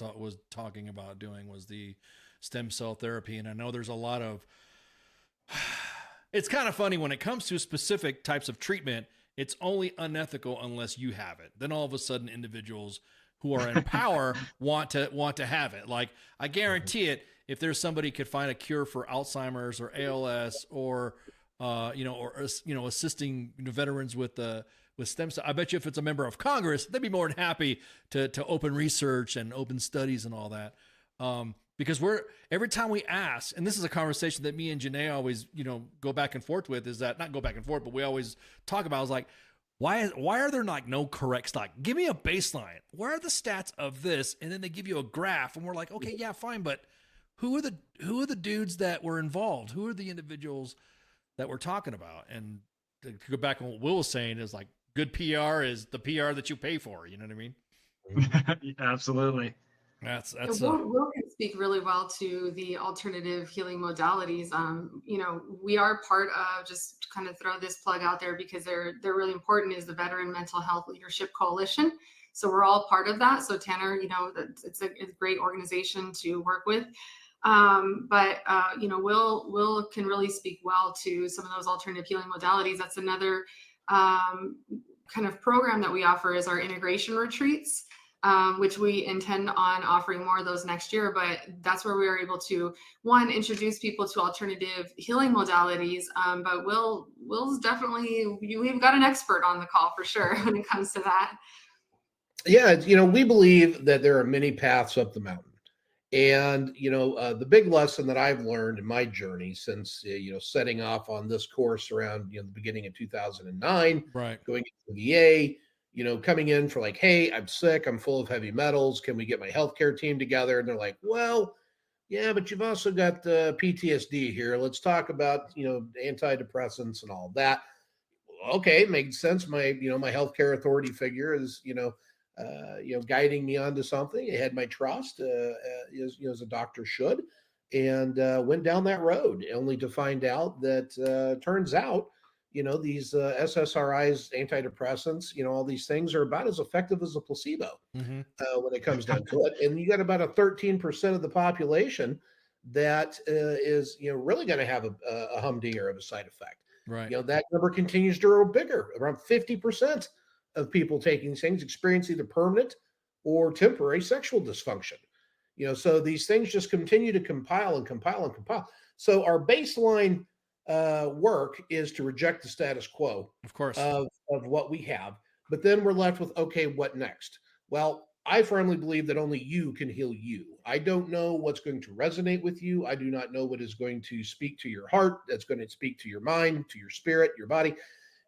talking about doing, was the stem cell therapy. And I know there's a lot of it's kind of funny when it comes to specific types of treatment, it's only unethical unless you have it. Then all of a sudden individuals who are in power want to have it. Like, I guarantee it, if there's somebody could find a cure for Alzheimer's or ALS or assisting veterans with stem cell, I bet you if it's a member of Congress, they'd be more than happy to open research and open studies and all that. Because every time we ask, and this is a conversation that me and Janae always, go back and forth with, is that not go back and forth, but we always talk about is like, why are there like no correct stock? Give me a baseline. Where are the stats of this? And then they give you a graph, and we're like, okay, yeah, fine, but who are the dudes that were involved? Who are the individuals that we're talking about? And to go back on what Will was saying is like, good PR is the PR that you pay for. You know what I mean? Absolutely. That's Will can speak really well to the alternative healing modalities. We are part of, just kind of throw this plug out there because they're really important, is the Veteran Mental Health Leadership Coalition. So we're all part of that. So Tanner, it's a great organization to work with. But Will can really speak well to some of those alternative healing modalities. That's another kind of program that we offer, is our integration retreats. Which we intend on offering more of those next year. But that's where we are able to, one, introduce people to alternative healing modalities. But Will's definitely, we've got an expert on the call for sure when it comes to that. Yeah, we believe that there are many paths up the mountain. And, the big lesson that I've learned in my journey since, setting off on this course around, the beginning of 2009, right, going into the VA, coming in for like, hey, I'm sick, I'm full of heavy metals. Can we get my healthcare team together? And they're like, well, yeah, but you've also got the PTSD here. Let's talk about, antidepressants and all that. Okay, makes sense. My, my healthcare authority figure is, guiding me onto something. I had my trust, as a doctor should, and went down that road, only to find out that turns out, these SSRIs, antidepressants, all these things are about as effective as a placebo when it comes down to it. And you got about a 13% of the population that is, really going to have a humdinger of a side effect. Right. That number continues to grow bigger. Around 50% of people taking these things experience either permanent or temporary sexual dysfunction. So these things just continue to compile and compile and compile. So our baseline work is to reject the status quo, of course, of what we have. But then we're left with, okay, what next? Well, I firmly believe that only you can heal you. I don't know what's going to resonate with you. I do not know what is going to speak to your heart, that's going to speak to your mind, to your spirit, your body.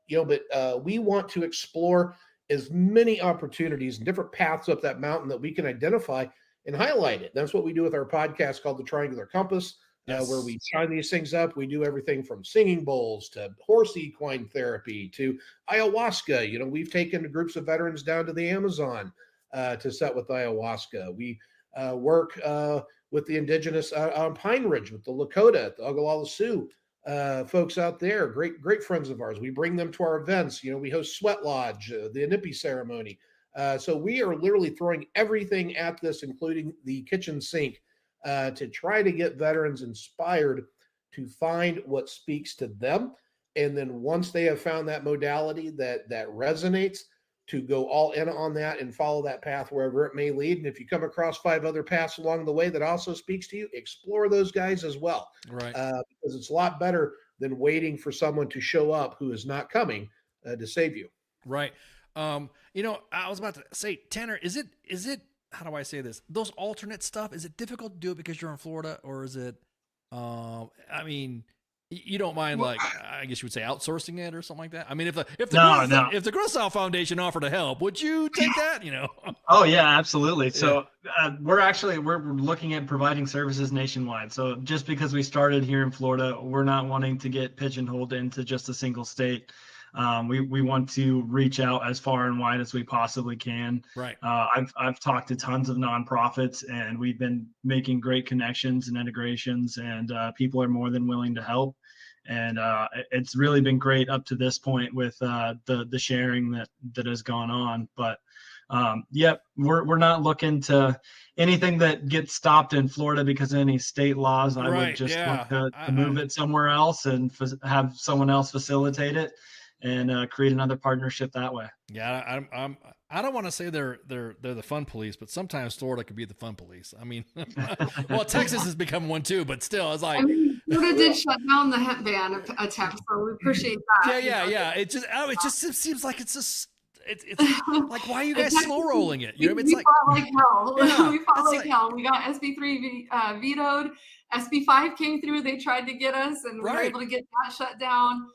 But we want to explore as many opportunities and different paths up that mountain that we can identify and highlight it. That's what we do with our podcast called The Triangular Compass. Yes. Where we shine these things up. We do everything from singing bowls to horse equine therapy to ayahuasca. We've taken groups of veterans down to the Amazon to set with ayahuasca. We work with the indigenous on Pine Ridge with the Lakota, the Oglala Sioux folks out there. Great friends of ours. We bring them to our events. We host Sweat Lodge, the Inipi ceremony. So we are literally throwing everything at this, including the kitchen sink to try to get veterans inspired to find what speaks to them. And then once they have found that modality that resonates, to go all in on that and follow that path wherever it may lead. And if you come across 5 other paths along the way that also speaks to you, explore those guys as well. Right. Because it's a lot better than waiting for someone to show up who is not coming to save you. Right. I was about to say, Tanner, is it, how do I say this? Those alternate stuff, is it difficult to do it because you're in Florida, or is it, you don't mind, like, I guess you would say outsourcing it or something like that? I mean, if the Grossow Foundation offered to help, would you take that, Oh yeah, absolutely. So we're looking at providing services nationwide. So just because we started here in Florida, we're not wanting to get pigeonholed into just a single state. We want to reach out as far and wide as we possibly can. Right. I've talked to tons of nonprofits, and we've been making great connections and integrations, and people are more than willing to help. And it's really been great up to this point with the sharing that has gone on. But we're not looking to anything that gets stopped in Florida because of any state laws. I would just look to move it somewhere else and have someone else facilitate it, and create another partnership that way. Yeah, I don't want to say they're the fun police, but sometimes Florida could be the fun police. I mean, well, Texas has become one too, but still, it's like Florida did shut down the hemp ban attempt, so we appreciate that. Yeah. It just seems like it's like, why are you guys slow rolling it? We fought like hell. Yeah, we fought like hell. We got SB3 vetoed. SB5 came through. They tried to get us, and we were able to get that shut down.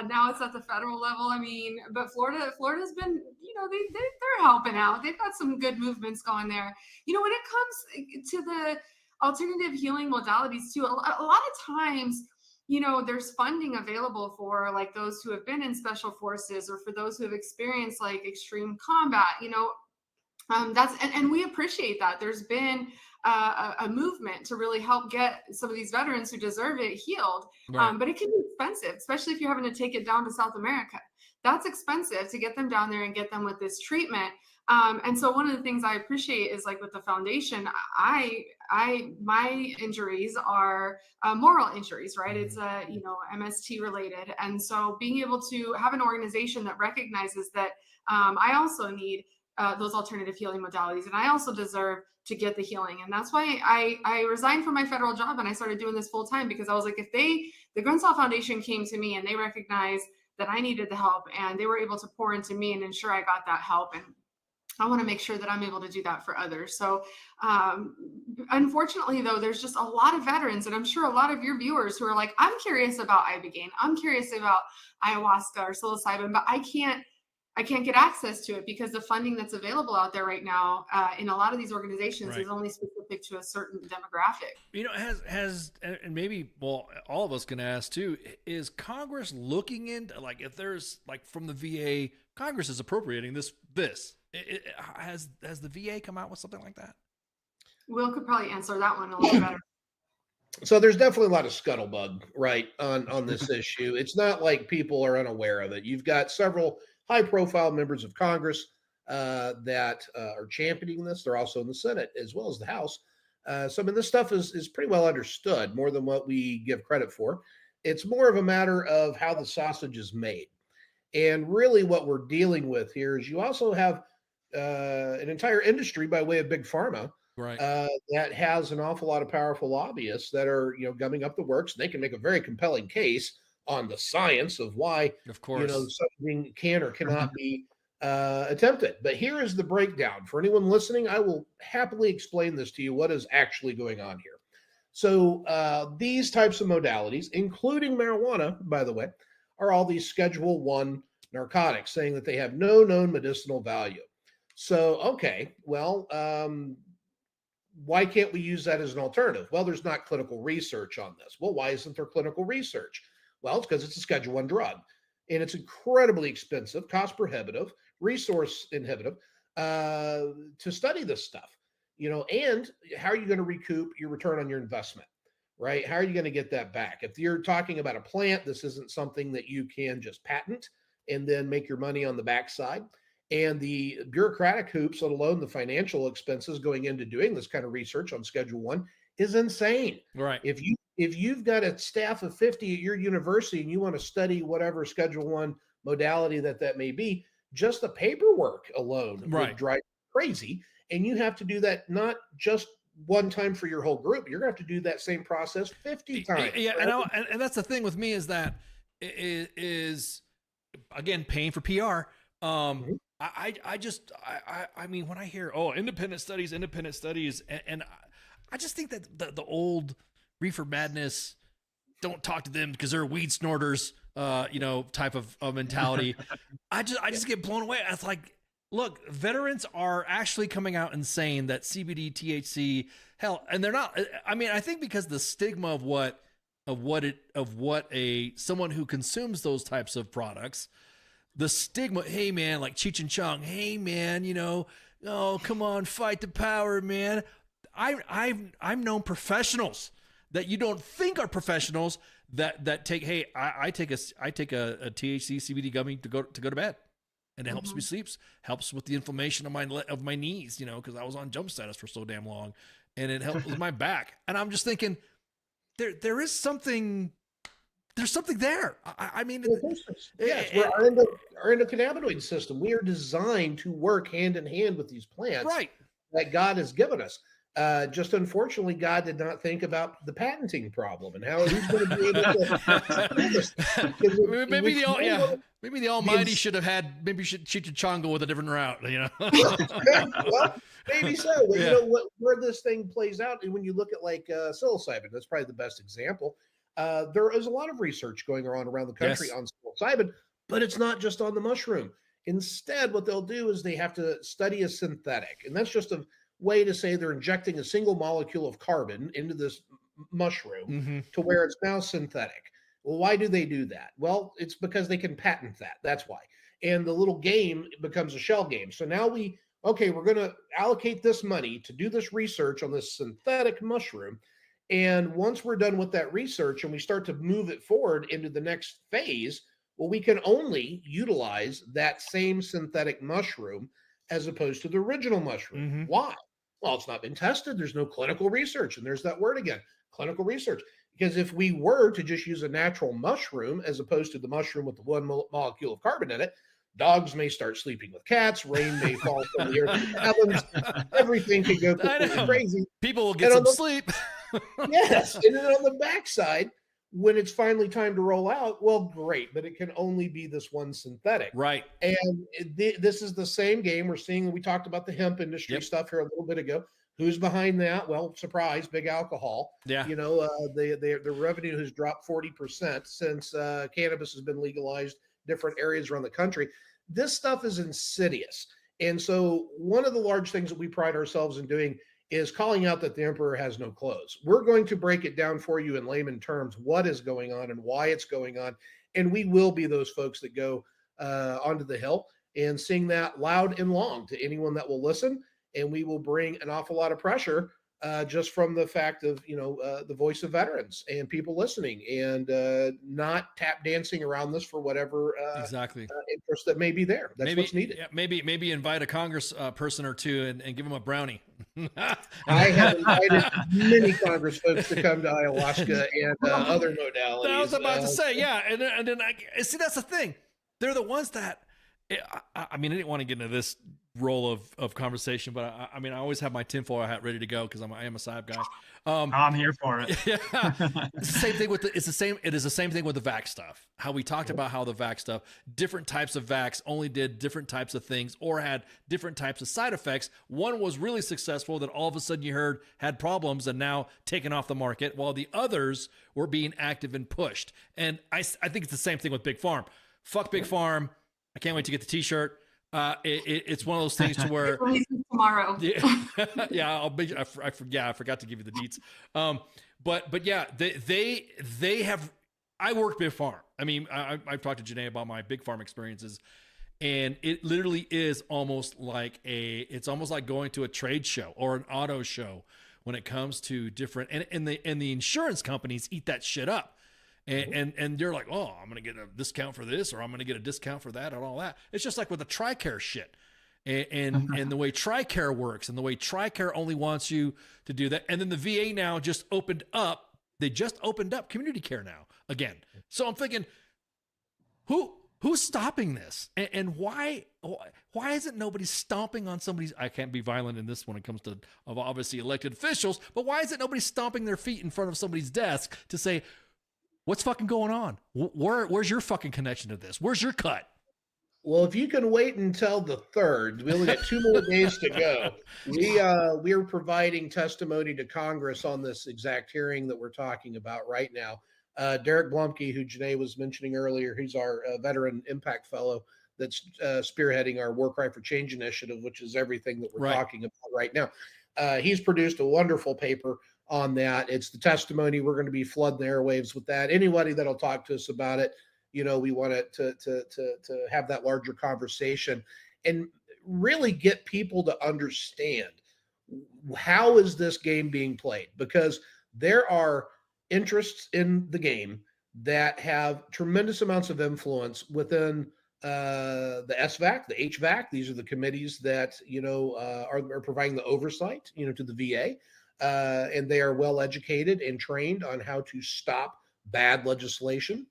Now it's at the federal level. I mean, but Florida's been, they're helping out. They've got some good movements going there. When it comes to the alternative healing modalities too, a lot of times, there's funding available for like those who have been in special forces, or for those who have experienced like extreme combat, and we appreciate that. There's been a movement to really help get some of these veterans who deserve it healed. Right. But it can be expensive, especially if you're having to take it down to South America. That's expensive to get them down there and get them with this treatment. And so one of the things I appreciate is, like, with the foundation, my injuries are moral injuries, right? It's MST related. And so being able to have an organization that recognizes that I also need those alternative healing modalities, and I also deserve to get the healing. And that's why I resigned from my federal job and I started doing this full time, because I was like, if the Grunstall Foundation came to me and they recognized that I needed the help, and they were able to pour into me and ensure I got that help, and I want to make sure that I'm able to do that for others. So unfortunately, though, there's just a lot of veterans, and I'm sure a lot of your viewers, who are like, I'm curious about ibogaine, I'm curious about ayahuasca or psilocybin, but I can't get access to it because the funding that's available out there right now in a lot of these organizations is only specific to a certain demographic. And maybe, well, all of us can ask too, is Congress looking into, like, if there's, like, from the VA, Congress is appropriating this, has the VA come out with something like that? Will could probably answer that one a little better. So there's definitely a lot of scuttlebutt, right, on this issue. It's not like people are unaware of it. You've got several high-profile members of Congress that are championing this. They're also in the Senate as well as the House. So, I mean, this stuff is pretty well understood, more than what we give credit for. It's more of a matter of how the sausage is made. And really what we're dealing with here is you also have an entire industry by way of big pharma that has an awful lot of powerful lobbyists that are, gumming up the works. They can make a very compelling case on the science of why, of course, something can or cannot be attempted. But here is the breakdown. For anyone listening, I will happily explain this to you, what is actually going on here. So these types of modalities, including marijuana, by the way, are all these Schedule I narcotics, saying that they have no known medicinal value. So, okay, well, why can't we use that as an alternative? Well, there's not clinical research on this. Well, why isn't there clinical research? Well, it's because it's a Schedule I drug, and it's incredibly expensive, cost prohibitive, resource inhibitive to study this stuff, and how are you going to recoup your return on your investment, right? How are you going to get that back? If you're talking about a plant, this isn't something that you can just patent and then make your money on the backside. And the bureaucratic hoops, let alone the financial expenses going into doing this kind of research on Schedule I, is insane. Right. If you've got a staff of 50 at your university and you want to study whatever Schedule 1 modality that may be, just the paperwork alone would drive you crazy. And you have to do that not just one time for your whole group. You're going to have to do that same process 50 times. Yeah, and that's the thing with me is that is again paying for PR. I mean, when I hear independent studies, and I just think that the old reefer madness, don't talk to them because they're weed snorters, type of mentality. I just get blown away. It's like, look, veterans are actually coming out and saying that CBD, THC, hell, and they're not. I mean, I think because the stigma of someone who consumes those types of products, the stigma. Hey man, like Cheech and Chong. Hey man, oh come on, fight the power, man. I've known professionals that you don't think are professionals that take. Hey, I take a THC CBD gummy to go to bed. And it helps me sleep, helps with the inflammation of my knees, because I was on jump status for so damn long, and it helps with my back. And I'm just thinking, there's something there. I mean, yes, our endocannabinoid system. We are designed to work hand in hand with these plants, right? That God has given us. Just unfortunately, God did not think about the patenting problem and how he's going to be able to. Maybe the Almighty should have had. Maybe Cheech and Chong go with a different route. Well, maybe so. But where this thing plays out, and when you look at like psilocybin, that's probably the best example. There is a lot of research going on around the country on psilocybin, but it's not just on the mushroom. Instead, what they'll do is they have to study a synthetic, and that's just a way to say they're injecting a single molecule of carbon into this mushroom to where it's now synthetic. Well, why do they do that? Well, it's because they can patent that. That's why. And the little game becomes a shell game. So now we're going to allocate this money to do this research on this synthetic mushroom. And once we're done with that research and we start to move it forward into the next phase, well, we can only utilize that same synthetic mushroom as opposed to the original mushroom. Why? Well, it's not been tested. There's no clinical research. And there's that word again, clinical research. Because if we were to just use a natural mushroom as opposed to the mushroom with the one molecule of carbon in it, dogs may start sleeping with cats, rain may fall from the earth heavens, everything could go completely crazy. People will get some sleep. Yes. And then on the backside, when it's finally time to roll out, well, great, but it can only be this one synthetic. Right. And this is the same game we're seeing. We talked about the hemp industry stuff here a little bit ago. Who's behind that? Well, surprise, big alcohol. Yeah. The revenue has dropped 40% since cannabis has been legalized different areas around the country. This stuff is insidious. And so one of the large things that we pride ourselves in doing is calling out that the emperor has no clothes. We're going to break it down for you in layman terms, what is going on and why it's going on. And we will be those folks that go onto the hill and sing that loud and long to anyone that will listen. And we will bring an awful lot of pressure just from the fact of, the voice of veterans and people listening and not tap dancing around this for whatever interest that may be there. That's what's needed. Yeah, maybe invite a Congress person or two and give them a brownie. I have invited many Congress folks to come to ayahuasca and other modalities. I was about to say, yeah. And then I see, that's the thing. They're the ones that, I mean, I didn't want to get into this role of conversation, but I mean, I always have my tinfoil hat ready to go because I am a SIB guy. I'm here for it. Yeah. It's the same thing with it is the same thing with the vax stuff. How we talked about how the vax stuff, different types of vax only did different types of things or had different types of side effects. One was really successful that all of a sudden you heard had problems and now taken off the market, while the others were being active and pushed. And I think it's the same thing with Big Farm. Fuck Big Farm. I can't wait to get the t-shirt. It's one of those things to where tomorrow. Yeah, I forgot to give you the deets. But yeah, they have. I worked Big Farm. I mean, I've talked to Janae about my Big Farm experiences, and it literally is almost like it's almost like going to a trade show or an auto show when it comes to different and the insurance companies eat that shit up. And they're like, oh, I'm going to get a discount for this, or I'm going to get a discount for that, and all that. It's just like with the TRICARE shit. and the way TRICARE works and the way TRICARE only wants you to do that. And then the VA now just opened up. They just opened up community care now again. So I'm thinking, who's stopping this? And why isn't nobody stomping on somebody's, I can't be violent in this when it comes to obviously elected officials, but why isn't nobody stomping their feet in front of somebody's desk to say, what's fucking going on? Where's your fucking connection to this? Where's your cut? Well, if you can wait until the 3rd, we only got 2 more days to go. We are providing testimony to Congress on this exact hearing that we're talking about right now. Derek Blumke, who Janae was mentioning earlier, he's our veteran impact fellow that's spearheading our War Cry for Change initiative, which is everything that we're talking about right now. He's produced a wonderful paper on that. It's the testimony. We're going to be flooding the airwaves with that. Anybody that'll talk to us about it, we want it to have that larger conversation and really get people to understand how is this game being played, because there are interests in the game that have tremendous amounts of influence within the SVAC, the HVAC. These are the committees that are providing the oversight to the VA, and they are well educated and trained on how to stop bad legislation,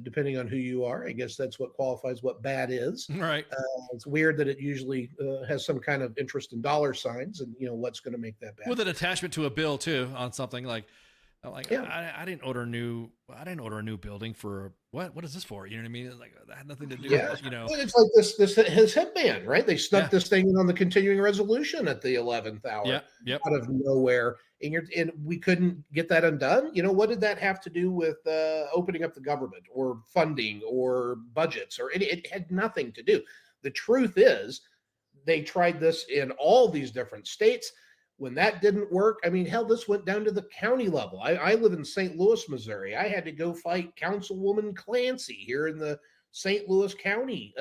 depending on who you are. I guess that's what qualifies what bad is. Right. It's weird that it usually has some kind of interest in dollar signs and what's going to make that bad. With an attachment to a bill too on something like yeah. I didn't order a new building for what is this for? You know what I mean? It's like that had nothing to do Yeah. with It's like his hip ban, right? They snuck this thing in on the continuing resolution at the 11th hour out of nowhere. And we couldn't get that undone. What did that have to do with opening up the government or funding or budgets or it had nothing to do. The truth is they tried this in all these different states. When that didn't work, I mean, hell, this went down to the county level. I live in St. Louis, Missouri. I had to go fight Councilwoman Clancy here in the St. Louis County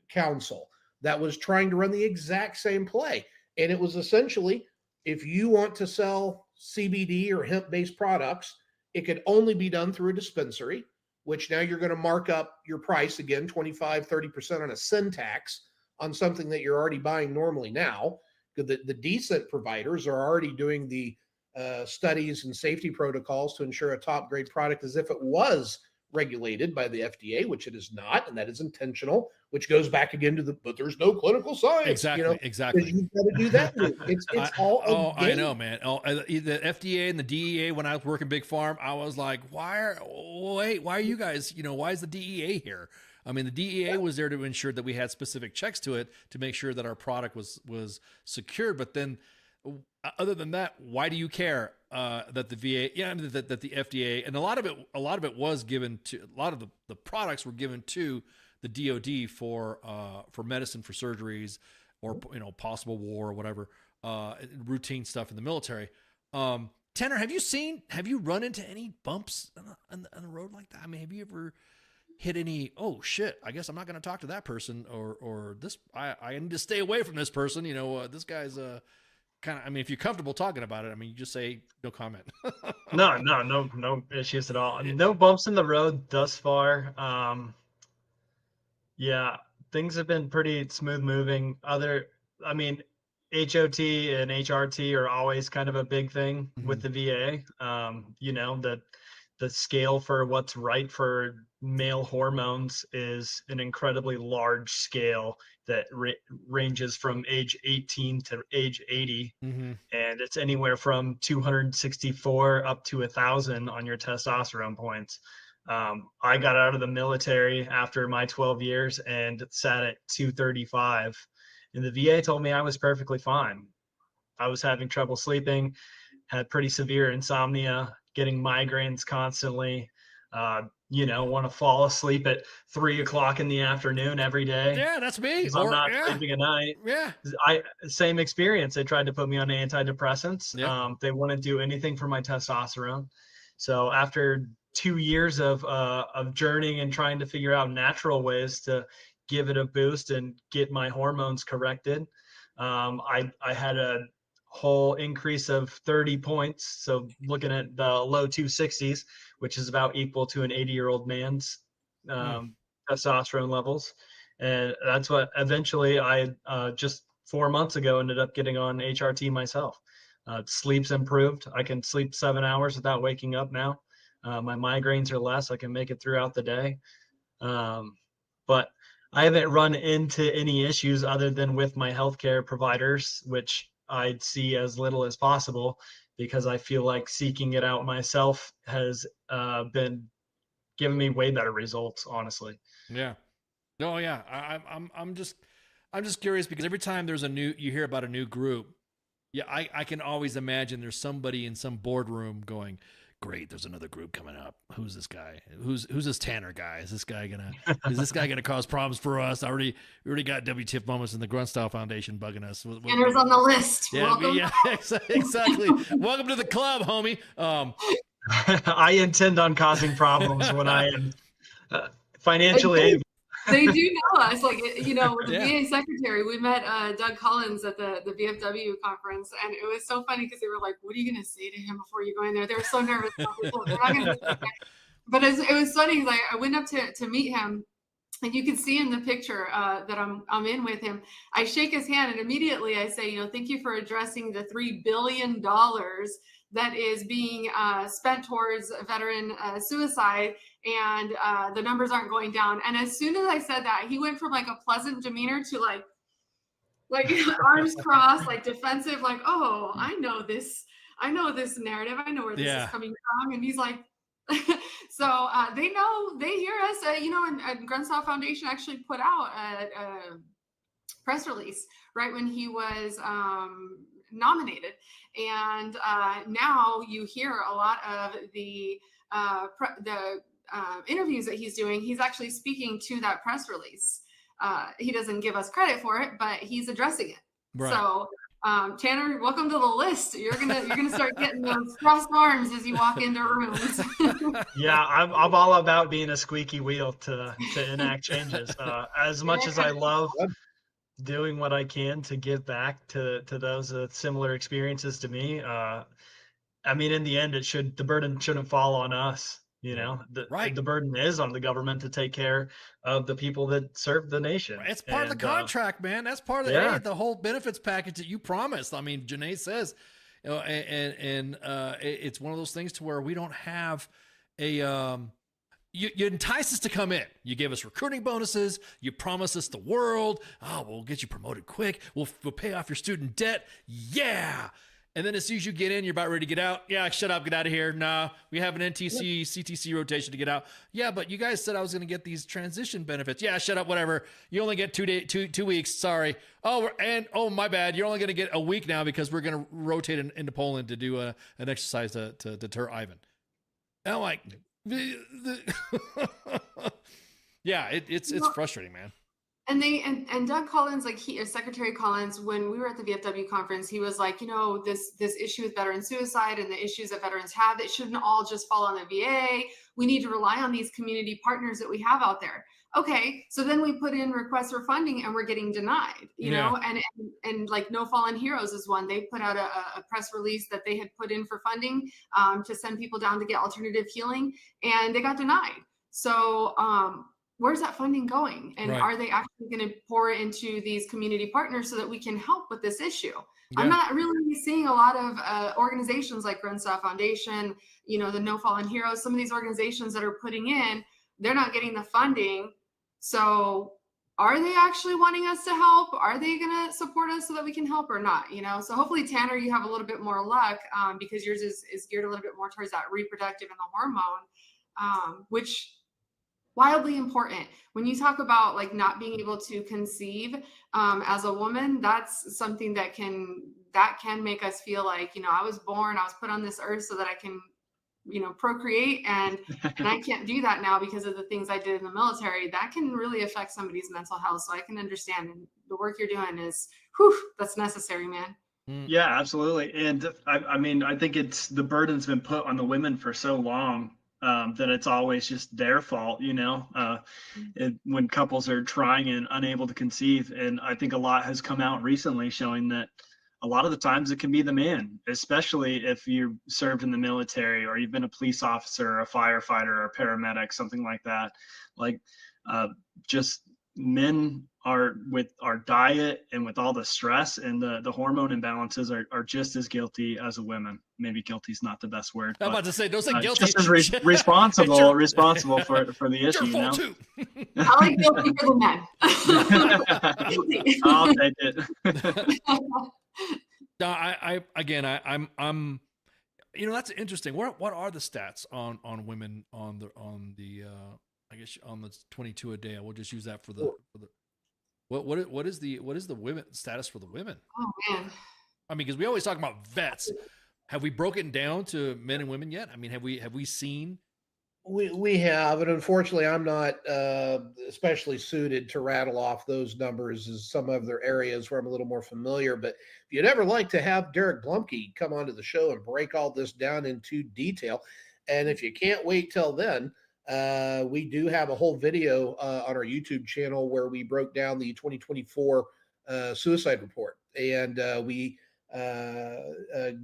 Council that was trying to run the exact same play. And it was essentially, if you want to sell CBD or hemp-based products, it could only be done through a dispensary, which now you're going to mark up your price again, 25, 30% on a sin tax on something that you're already buying normally now. The decent providers are already doing the studies and safety protocols to ensure a top grade product as if it was regulated by the FDA, which it is not, and that is intentional, which goes back again to but there's no clinical science. Exactly. You've got to do that. It's all I know, man. The FDA and the DEA, when I was working Big Farm, I was like, why are you guys, why is the DEA here? I mean, the DEA was there to ensure that we had specific checks to it to make sure that our product was secured. But then, other than that, why do you care that the VA, that the FDA, and a lot of it was given to, a lot of the products were given to the DoD for medicine, for surgeries, or possible war or whatever, routine stuff in the military. Tanner, have you run into any bumps on the road like that? I mean, have you ever hit any, oh shit, I guess I'm not going to talk to that person, or this, I need to stay away from this person. This guy's kind of, I mean, if you're comfortable talking about it, I mean, you just say no comment. No issues at all. I mean, no bumps in the road thus far. Yeah, things have been pretty smooth moving. HOT and HRT are always kind of a big thing with the VA. The scale for what's right for male hormones is an incredibly large scale that ranges from age 18 to age 80. And it's anywhere from 264 up to 1,000 on your testosterone points. I got out of the military after my 12 years and sat at 235. And the VA told me I was perfectly fine. I was having trouble sleeping, had pretty severe insomnia, getting migraines constantly, want to fall asleep at 3:00 in the afternoon every day. Yeah, that's me. I'm not sleeping at night. Yeah. Same experience. They tried to put me on antidepressants. Yeah. They wouldn't do anything for my testosterone. So after 2 years of journeying and trying to figure out natural ways to give it a boost and get my hormones corrected, I had a whole increase of 30 points. So looking at the low 260s, which is about equal to an 80-year-old man's testosterone levels. And that's what eventually I just 4 months ago ended up getting on HRT myself. Sleep's improved. I can sleep 7 hours without waking up now. My migraines are less. I can make it throughout the day. But I haven't run into any issues other than with my healthcare providers, which I see as little as possible, because I feel like seeking it out myself has been giving me way better results, honestly. Yeah. Oh yeah. I'm just curious because every time there's you hear about a new group, yeah, I can always imagine there's somebody in some boardroom going, great, there's another group coming up. Who's this guy? Who's this Tanner guy? Is this guy gonna cause problems for us? We already got WTF moments in the Grunt Style Foundation bugging us. Tanner's on the list. Yeah, Welcome. yeah, exactly. Welcome to the club, homie. I intend on causing problems when I am financially able. They do know us. Like, you know, with the Yeah. VA secretary, we met Doug Collins at the VFW conference, and it was so funny because they were like, what are you going to say to him before you go in there? They were so nervous. But it was funny. Like, I went up to meet him, and you can see in the picture that I'm in with him. I shake his hand, and immediately I say, you know, thank you for addressing the $3 billion that is being spent towards veteran suicide, and the numbers aren't going down. And as soon as I said that, he went from like a pleasant demeanor to like arms crossed, like defensive, like, oh, I know this narrative. I know where this is coming from. And he's like, so they know, they hear us, you know, and Grunt Style Foundation actually put out a press release right when he was nominated. And now you hear a lot of the interviews that he's doing. He's actually speaking to that press release. He doesn't give us credit for it, but he's addressing it. Right. So Tanner, welcome to the list. You're gonna start getting those crossed arms as you walk into rooms. Yeah, I'm all about being a squeaky wheel to enact changes. As much as I love doing what I can to give back to those similar experiences to me, I mean, in the end, the burden shouldn't fall on us. You know, the burden is on the government to take care of the people that serve the nation. It's part of the contract, man. That's part of the whole benefits package that you promised. I mean, Janae says, you know, and it's one of those things to where we don't have a you entice us to come in. You give us recruiting bonuses. You promise us the world. Oh, we'll get you promoted quick. We'll pay off your student debt. Yeah. And then as soon as you get in, you're about ready to get out. Yeah, shut up, get out of here. Nah, we have an NTC, CTC rotation to get out. Yeah, but you guys said I was going to get these transition benefits. Yeah, shut up, whatever. You only get 2 weeks. Sorry. Oh, my bad. You're only going to get a week now because we're going to rotate into Poland to do an exercise to deter Ivan. And I'm like, yeah, it's frustrating, man. And Doug Collins, like Secretary Collins, when we were at the VFW conference, he was like, you know, this issue with veteran suicide and the issues that veterans have, it shouldn't all just fall on the VA. We need to rely on these community partners that we have out there. Okay, so then we put in requests for funding and we're getting denied, you know, and like No Fallen Heroes is one. They put out a press release that they had put in for funding to send people down to get alternative healing, and they got denied. So where's that funding going? And are they actually going to pour it into these community partners so that we can help with this issue? Yeah. I'm not really seeing a lot of organizations like Grunt Style Foundation, you know, the No Fallen Heroes, some of these organizations that are putting in, they're not getting the funding. So are they actually wanting us to help? Are they going to support us so that we can help or not? You know, so hopefully, Tanner, you have a little bit more luck because yours is geared a little bit more towards that reproductive and the hormone, which wildly important. When you talk about like not being able to conceive as a woman, that's something that can make us feel like, you know, I was put on this earth so that I can, you know, procreate, and I can't do that now because of the things I did in the military. That can really affect somebody's mental health. So I can understand, and the work you're doing is, that's necessary, man. Yeah, absolutely. And I mean, I think it's the burden's been put on the women for so long that it's always just their fault, you know, when couples are trying and unable to conceive. And I think a lot has come out recently showing that a lot of the times it can be the man, especially if you served in the military or you've been a police officer, a firefighter, or a paramedic, something like that. Like just men are, with our diet and with all the stress and the hormone imbalances, are just as guilty as the women. Maybe guilty is not the best word. I'm about to say, don't say guilty. Just as responsible for the issue. Your fault too. I like guilty for the men. Guilty. I'll take it. No, I'm that's interesting. What are the stats on women on the I guess on the 22 a day? I will just use that for the what is the women status for the women? Oh man. I mean, because we always talk about vets. Have we broken down to men and women yet? I mean, have we seen? We have, and unfortunately, I'm not especially suited to rattle off those numbers as some other areas where I'm a little more familiar. But if you'd ever like to have Derek Blumke come onto the show and break all this down into detail, and if you can't wait till then, we do have a whole video on our YouTube channel where we broke down the 2024 suicide report, and we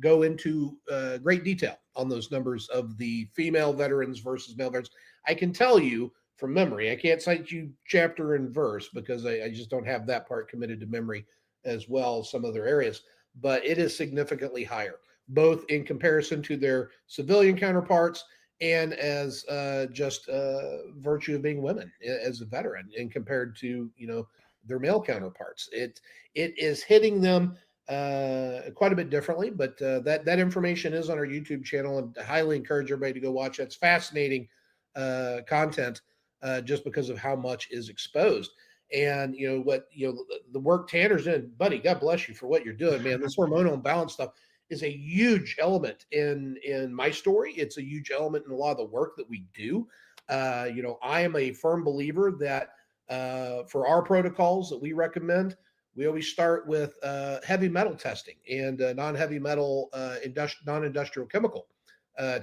go into great detail on those numbers of the female veterans versus male veterans. I can tell you from memory, I can't cite you chapter and verse because I just don't have that part committed to memory as well as some other areas, but it is significantly higher, both in comparison to their civilian counterparts and as just virtue of being women as a veteran and compared to, their male counterparts. It is hitting them quite a bit differently, but that information is on our YouTube channel, and I highly encourage everybody to go watch it. It's fascinating content just because of how much is exposed. And the work Tanner's in, buddy, God bless you for what you're doing, man. This hormonal imbalance stuff is a huge element in my story. It's a huge element in a lot of the work that we do. I am a firm believer that for our protocols that we recommend, we always start with heavy metal testing and non-heavy metal non-industrial chemical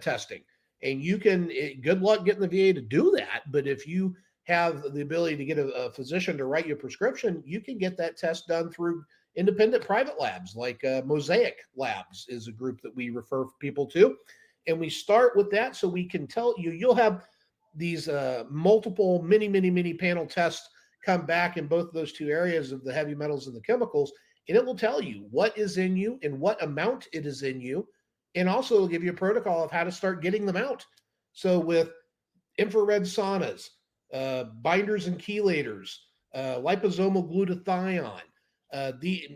testing. And you can, good luck getting the VA to do that. But if you have the ability to get a physician to write you a prescription, you can get that test done through independent private labs, like Mosaic Labs is a group that we refer people to. And we start with that so we can tell you, you'll have these multiple mini panel tests come back in both of those two areas of the heavy metals and the chemicals, and it will tell you what is in you and what amount it is in you. And also it'll give you a protocol of how to start getting them out. So with infrared saunas, binders and chelators, liposomal glutathione, the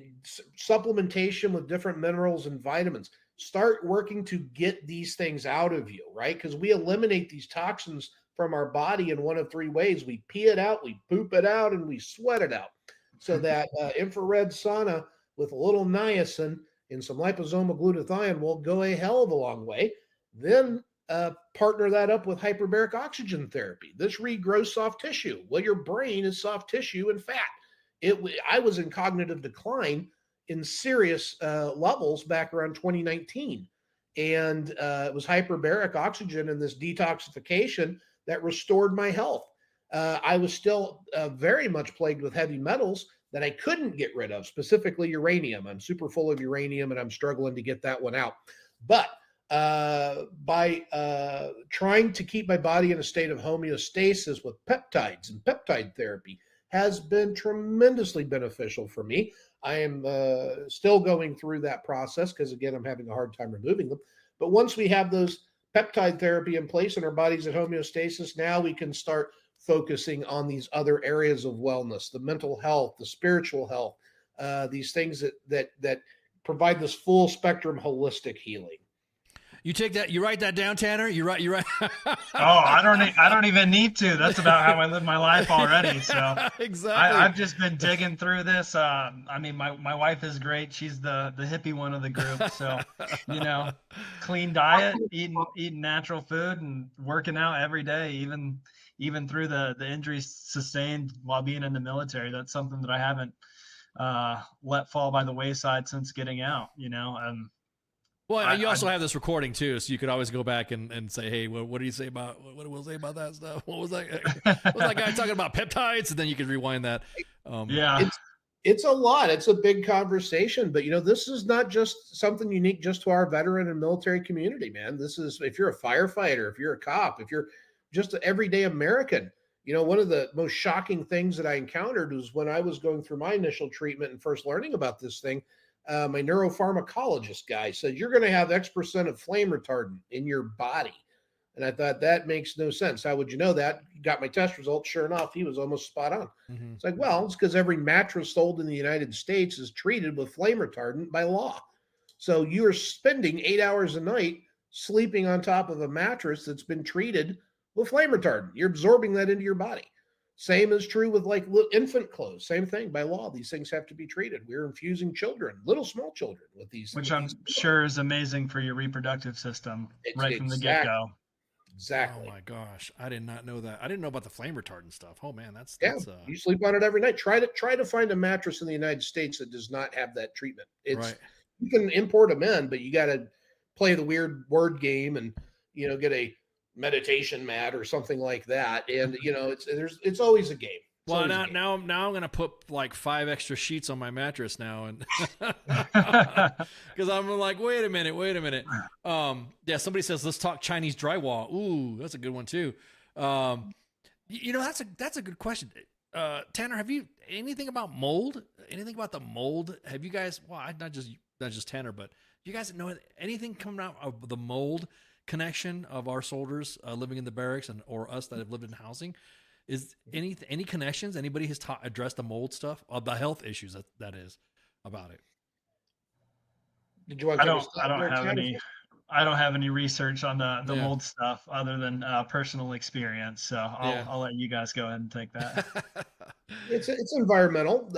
supplementation with different minerals and vitamins, start working to get these things out of you, right? Because we eliminate these toxins from our body in one of three ways. We pee it out, we poop it out, and we sweat it out. So that infrared sauna with a little niacin and some liposomal glutathione will go a hell of a long way. Then partner that up with hyperbaric oxygen therapy. This regrows soft tissue. Well, your brain is soft tissue and fat. I was in cognitive decline in serious levels back around 2019. And it was hyperbaric oxygen and this detoxification that restored my health. I was still very much plagued with heavy metals that I couldn't get rid of, specifically uranium. I'm super full of uranium and I'm struggling to get that one out. But by trying to keep my body in a state of homeostasis with peptides and peptide therapy has been tremendously beneficial for me. I am still going through that process because, again, I'm having a hard time removing them. But once we have those peptide therapy in place and our body's at homeostasis, now we can start focusing on these other areas of wellness, the mental health, the spiritual health, these things that provide this full spectrum holistic healing. You take that, you write that down, Tanner? You write. Oh, I don't even need to. That's about how I live my life already. So exactly. I've just been digging through this. I mean, my wife is great. She's the hippie one of the group. So, clean diet, eating natural food and working out every day, even through the injuries sustained while being in the military. That's something that I haven't let fall by the wayside since getting out, Well, you also have this recording too, so you could always go back and say, "Hey, what do you say about what do we say about that stuff? What was that? What was that guy talking about peptides?" And then you could rewind that. Yeah, It's a lot. It's a big conversation, but this is not just something unique just to our veteran and military community, man. This is if you're a firefighter, if you're a cop, if you're just an everyday American. One of the most shocking things that I encountered was when I was going through my initial treatment and first learning about this thing. My neuropharmacologist guy said, you're going to have X% of flame retardant in your body. And I thought, that makes no sense. How would you know that? Got my test results. Sure enough, he was almost spot on. Mm-hmm. It's like, well, it's because every mattress sold in the United States is treated with flame retardant by law. So you are spending 8 hours a night sleeping on top of a mattress that's been treated with flame retardant. You're absorbing that into your body. Same is true with like infant clothes. Same thing by law. These things have to be treated. We're infusing children, little small children, with these. Which I'm sure is amazing for your reproductive system right from the get-go. Exactly. Oh my gosh, I did not know that. I didn't know about the flame retardant stuff. Oh man, that's you sleep on it every night. Try to find a mattress in the United States that does not have that treatment. It's right. You can import them in, but you got to play the weird word game and get a meditation mat or something like that. And it's always a game. Well, now I'm going to put like 5 extra sheets on my mattress now, and because I'm like, wait a minute. Yeah, somebody says let's talk Chinese drywall. Ooh, that's a good one too. That's a good question. Tanner, have you anything about mold? Anything about the mold? Have you guys? Well, not just Tanner, but you guys know anything coming out of the mold connection of our soldiers living in the barracks or us that have lived in housing? Is any connections? Anybody has addressed the mold stuff, the health issues that is about it? Did you want? I don't have any research on the mold stuff other than personal experience. So I'll let you guys go ahead and take that. It's environmental.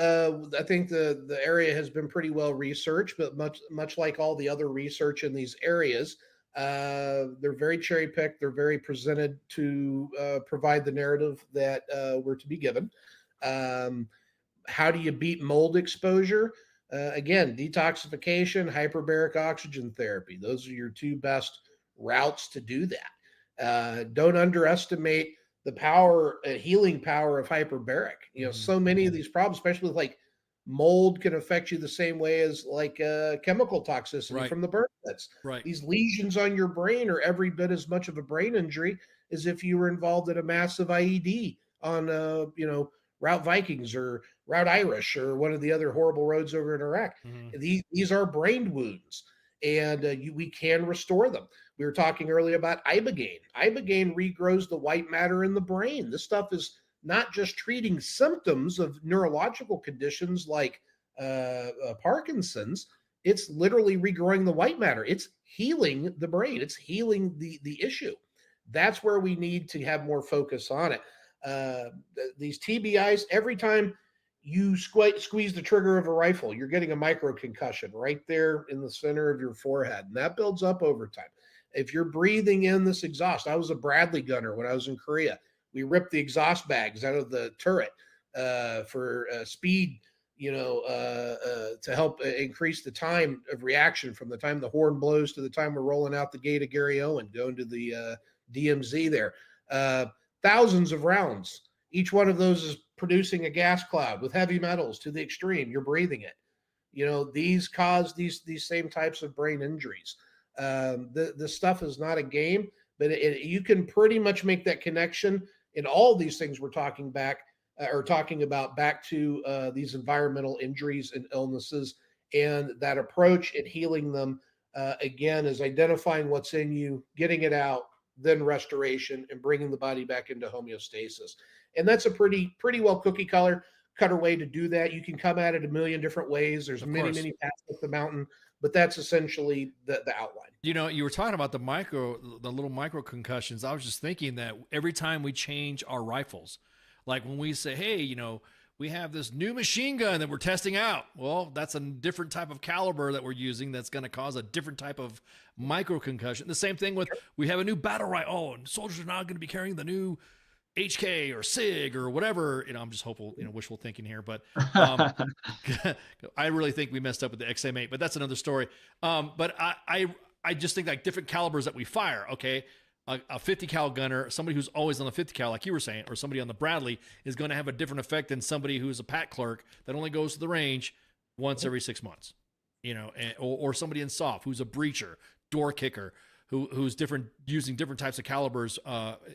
I think the area has been pretty well researched, but much like all the other research in these areas. They're very cherry picked. They're very presented to provide the narrative that we're to be given. How do you beat mold exposure? Again, detoxification, hyperbaric oxygen therapy. Those are your 2 best routes to do that. Don't underestimate the power, healing power of hyperbaric. So many of these problems, especially with like mold, can affect you the same way as like chemical toxicity from the burn pits. Right. These lesions on your brain are every bit as much of a brain injury as if you were involved in a massive IED on Route Vikings or Route Irish or one of the other horrible roads over in Iraq. Mm-hmm. These are brain wounds, and we can restore them. We were talking earlier about ibogaine. Ibogaine regrows the white matter in the brain. This stuff is not just treating symptoms of neurological conditions like Parkinson's. It's literally regrowing the white matter. It's healing the brain. It's healing the issue. That's where we need to have more focus on it. These TBIs, every time you squeeze the trigger of a rifle, you're getting a micro concussion right there in the center of your forehead. And that builds up over time. If you're breathing in this exhaust, I was a Bradley gunner when I was in Korea. We ripped the exhaust bags out of the turret for speed, to help increase the time of reaction from the time the horn blows to the time we're rolling out the gate of Gary Owen, going to the DMZ there. Thousands of rounds. Each one of those is producing a gas cloud with heavy metals to the extreme. You're breathing it. These cause these same types of brain injuries. This stuff is not a game, but you can pretty much make that connection in all these things we're talking about back to these environmental injuries and illnesses, and that approach at healing them again is identifying what's in you, getting it out, then restoration, and bringing the body back into homeostasis. And that's a pretty well cookie cutter way to do that. You can come at it a million different ways. There's many paths up the mountain, but that's essentially the outline. You were talking about the little micro concussions. I was just thinking that every time we change our rifles, like when we say, hey, we have this new machine gun that we're testing out. Well, that's a different type of caliber that we're using that's going to cause a different type of micro concussion. The same thing with, we have a new battle rifle. Oh, and soldiers are not going to be carrying the new HK or SIG or whatever. I'm just hopeful, wishful thinking here, but I really think we messed up with the XM8, but that's another story. But I just think like different calibers that we fire. Okay. a 50 cal gunner, somebody who's always on the 50 cal, like you were saying, or somebody on the Bradley is going to have a different effect than somebody who's a pat clerk that only goes to the range once every 6 months, or somebody in soft who's a breacher, door kicker, who's different, using different types of calibers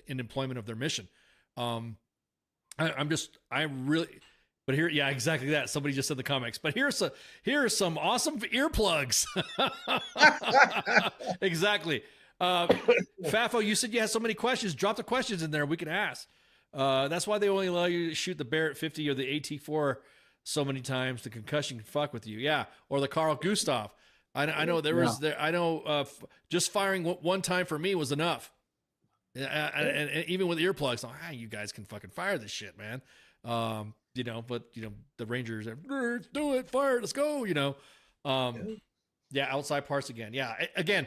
in employment of their mission. But here, yeah, exactly that. Somebody just said in the comics. But here are some awesome earplugs. Exactly. Fafo, you said you had so many questions. Drop the questions in there. We can ask. That's why they only allow you to shoot the Barrett 50 or the AT4 so many times. The concussion can fuck with you. Yeah. Or the Carl Gustav. I know just firing one time for me was enough. And even with earplugs, you guys can fucking fire this shit, man. But the Rangers, let's do it, fire, let's go. Outside parts again. Yeah, again,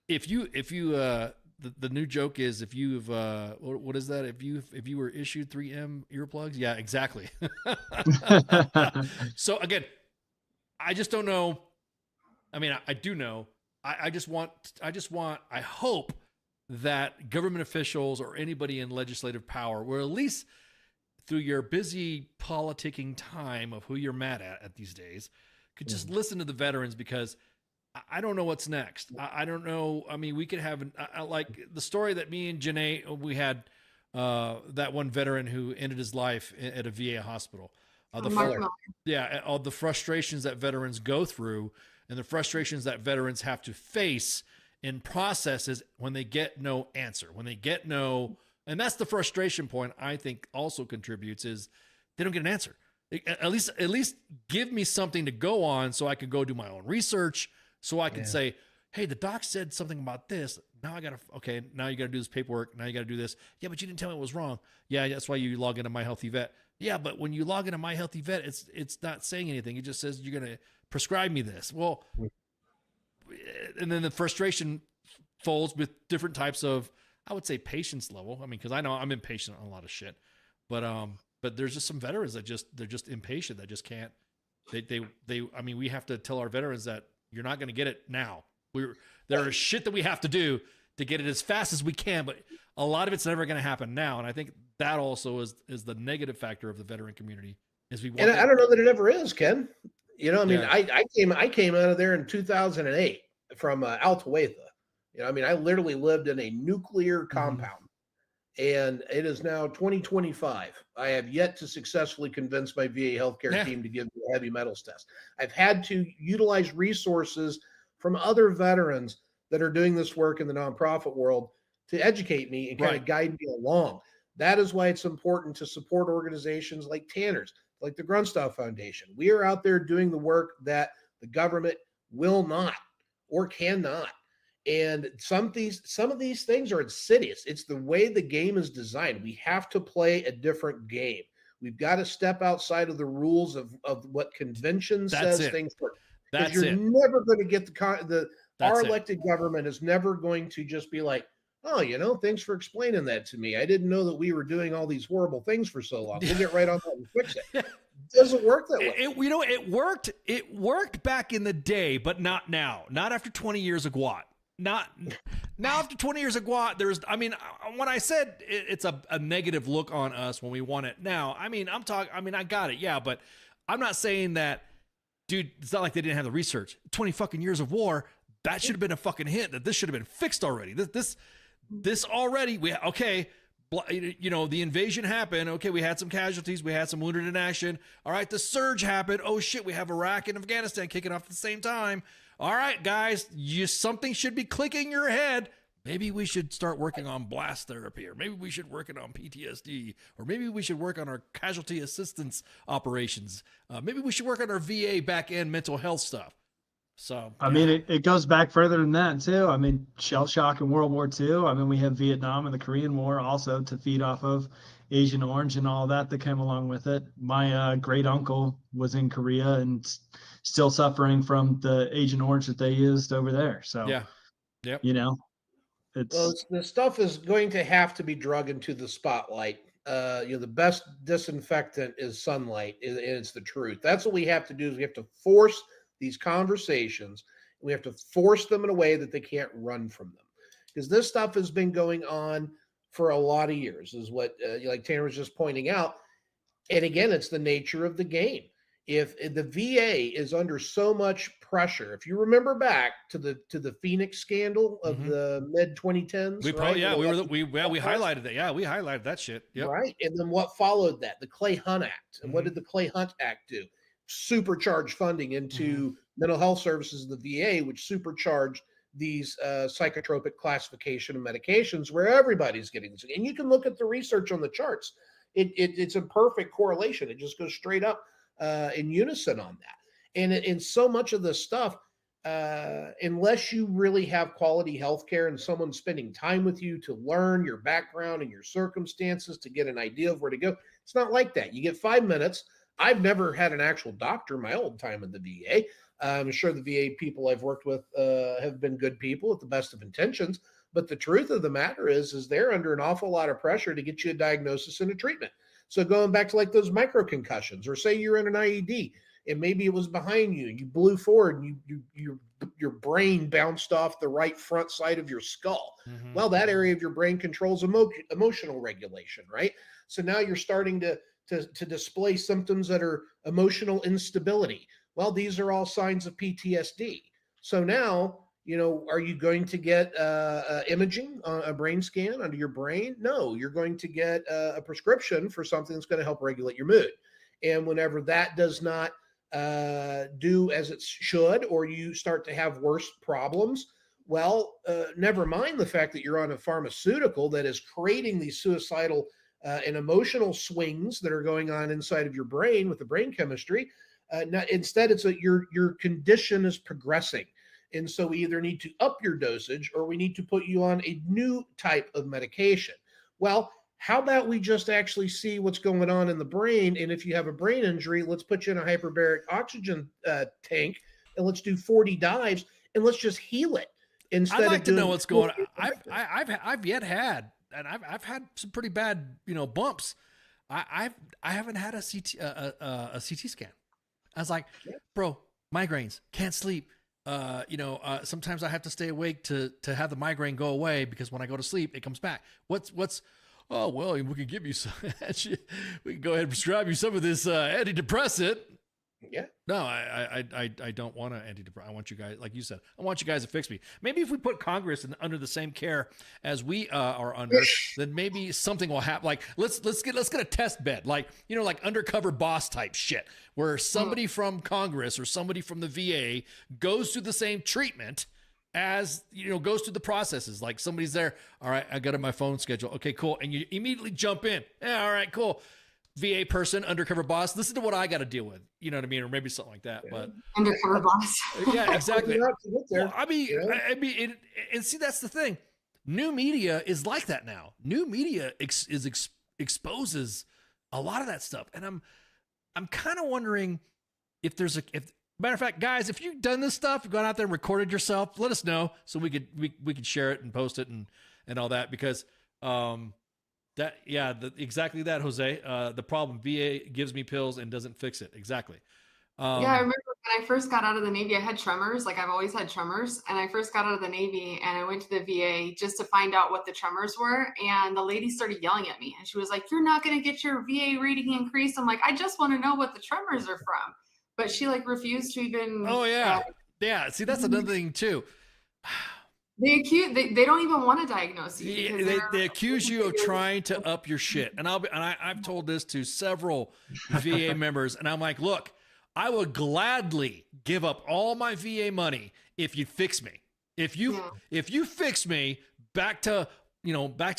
if you the new joke is if you've what is that? If you were issued 3M earplugs, yeah, exactly. So again, I just don't know. I mean, I do know. I hope that government officials or anybody in legislative power, or at least through your busy politicking time of who you're mad at these days, could just listen to the veterans, because I don't know what's next. I don't know. I mean, we could have like the story that me and Janae, we had that one veteran who ended his life at a VA hospital. All the frustrations that veterans go through and the frustrations that veterans have to face in processes when they get no answer, and that's the frustration point I think also contributes, is they don't get an answer. At least give me something to go on so I can go do my own research, so I can say, hey, the doc said something about this. Now now you got to do this paperwork. Now you got to do this. Yeah, but you didn't tell me it was wrong. Yeah, that's why you log into My Healthy Vet. Yeah, but when you log into My Healthy Vet, it's not saying anything. It just says you're going to prescribe me this. Well, and then the frustration folds with different types of, I would say, patience level. I mean, because I know I'm impatient on a lot of shit, but there's just some veterans that they're just impatient. That just can't. I mean, we have to tell our veterans that you're not going to get it now. There is shit that we have to do to get it as fast as we can, but a lot of it's never going to happen now. And I think that also is the negative factor of the veteran community. Is I don't know that it ever is, Ken. I came out of there in 2008 from Altoetha. I literally lived in a nuclear compound, and it is now 2025. I have yet to successfully convince my VA healthcare team to give me a heavy metals test. I've had to utilize resources from other veterans that are doing this work in the nonprofit world to educate me and kind of guide me along. That is why it's important to support organizations like Tanner's, like the Grunstau Foundation. We are out there doing the work that the government will not or cannot. And some of these things are insidious. It's the way the game is designed. We have to play a different game. We've got to step outside of the rules of what convention says things work. Because you're never going to get our elected government is never going to just be like, oh, thanks for explaining that to me. I didn't know that we were doing all these horrible things for so long. We'll get right on that and fix it. It doesn't work that way. It worked back in the day, but not now. Not after 20 years of GWAT. Not now after 20 years of GWAT, when I said it's a negative look on us when we want it now, I got it. Yeah. But I'm not saying that, dude, it's not like they didn't have the research. 20 fucking years of war. That should have been a fucking hint that this should have been fixed already. This already, the invasion happened. Okay. We had some casualties. We had some wounded in action. All right. The surge happened. Oh shit. We have Iraq and Afghanistan kicking off at the same time. All right, guys, something should be clicking in your head. Maybe we should start working on blast therapy, or maybe we should work on PTSD, or maybe we should work on our casualty assistance operations. Maybe we should work on our VA back-end mental health stuff. So, it goes back further than that too. Shell shock in World War II. We have Vietnam and the Korean War also to feed off of. Agent Orange and all that came along with it. My great uncle was in Korea and still suffering from the Agent Orange that they used over there. So, the stuff is going to have to be drug into the spotlight. The best disinfectant is sunlight, and it's the truth. That's what we have to do. Is we have to force these conversations. We have to force them in a way that they can't run from them. because this stuff has been going on for a lot of years, is what like Tanner was just pointing out. And again, it's the nature of the game. If the VA is under so much pressure, if you remember back to the Phoenix scandal of the mid 2010s, we right? we highlighted that. Yeah, we highlighted that shit. Yep. Right. And then what followed that? The Clay Hunt Act. And what did the Clay Hunt Act do? Supercharge funding into mental health services of the VA, which supercharged these psychotropic classification of medications where everybody's getting this. And you can look at the research on the charts. It's a perfect correlation. It just goes straight up in unison on that. And in so much of this stuff, unless you really have quality health care and someone spending time with you to learn your background and your circumstances to get an idea of where to go, it's not like that. You get 5 minutes. I've never had an actual doctor my old time in the VA. I'm sure the VA people I've worked with have been good people with the best of intentions. But the truth of the matter is they're under an awful lot of pressure to get you a diagnosis and a treatment. So going back to like those micro concussions, or say you're in an IED and maybe it was behind you, you blew forward and your brain bounced off the right front side of your skull. Well, that area of your brain controls emotional regulation, right? So now you're starting to display symptoms that are emotional instability. Well, these are all signs of PTSD. So now, are you going to get imaging, a brain scan under your brain? No, you're going to get a prescription for something that's going to help regulate your mood. And whenever that does not do as it should, or you start to have worse problems, well, never mind the fact that you're on a pharmaceutical that is creating these suicidal and emotional swings that are going on inside of your brain with the brain chemistry. Instead, it's your condition is progressing. And so we either need to up your dosage or we need to put you on a new type of medication. Well, how about we just actually see what's going on in the brain? And if you have a brain injury, let's put you in a hyperbaric oxygen tank and let's do 40 dives and let's just heal it. Instead, I'd like to know what's going on. I've yet had, and I've had some pretty bad, bumps. I haven't had a CT scan. I was like, bro, migraines, can't sleep. Sometimes I have to stay awake to have the migraine go away because when I go to sleep, it comes back. Oh, well, we can give you some, we can go ahead and prescribe you some of this antidepressant. Yeah. No, I don't want an antidepressant. I want you guys, like you said, I want you guys to fix me. Maybe if we put Congress under the same care as we are under, then maybe something will happen. Like let's get a test bed, like undercover boss type shit, where somebody from Congress or somebody from the VA goes through the same treatment as goes through the processes. Like somebody's there. All right, I got it on my phone schedule. Okay, cool. And you immediately jump in. Yeah, all right, cool. VA person, undercover boss, listen to what I got to deal with. You know what I mean? Or maybe something like that. But undercover boss. Yeah, exactly. Well, I mean, and see, that's the thing. New media is like that now. New media exposes a lot of that stuff. And I'm kind of wondering if matter of fact, guys, if you've done this stuff, you've gone out there and recorded yourself, let us know so we could share it and post it and all that, because exactly that, Jose. The problem, VA gives me pills and doesn't fix it. Exactly. I remember when I first got out of the Navy, I had tremors. Like I've always had tremors. And I first got out of the Navy and I went to the VA just to find out what the tremors were. And the lady started yelling at me and she was like, "You're not going to get your VA reading increased." I'm like, "I just want to know what the tremors are from." But she refused to even. Oh yeah. Yeah. See, that's another thing too. They don't even want to diagnose you. They accuse you of trying to up your shit. And I've told this to several VA members, and I'm like, look, I would gladly give up all my VA money if you fix me. If you fix me back to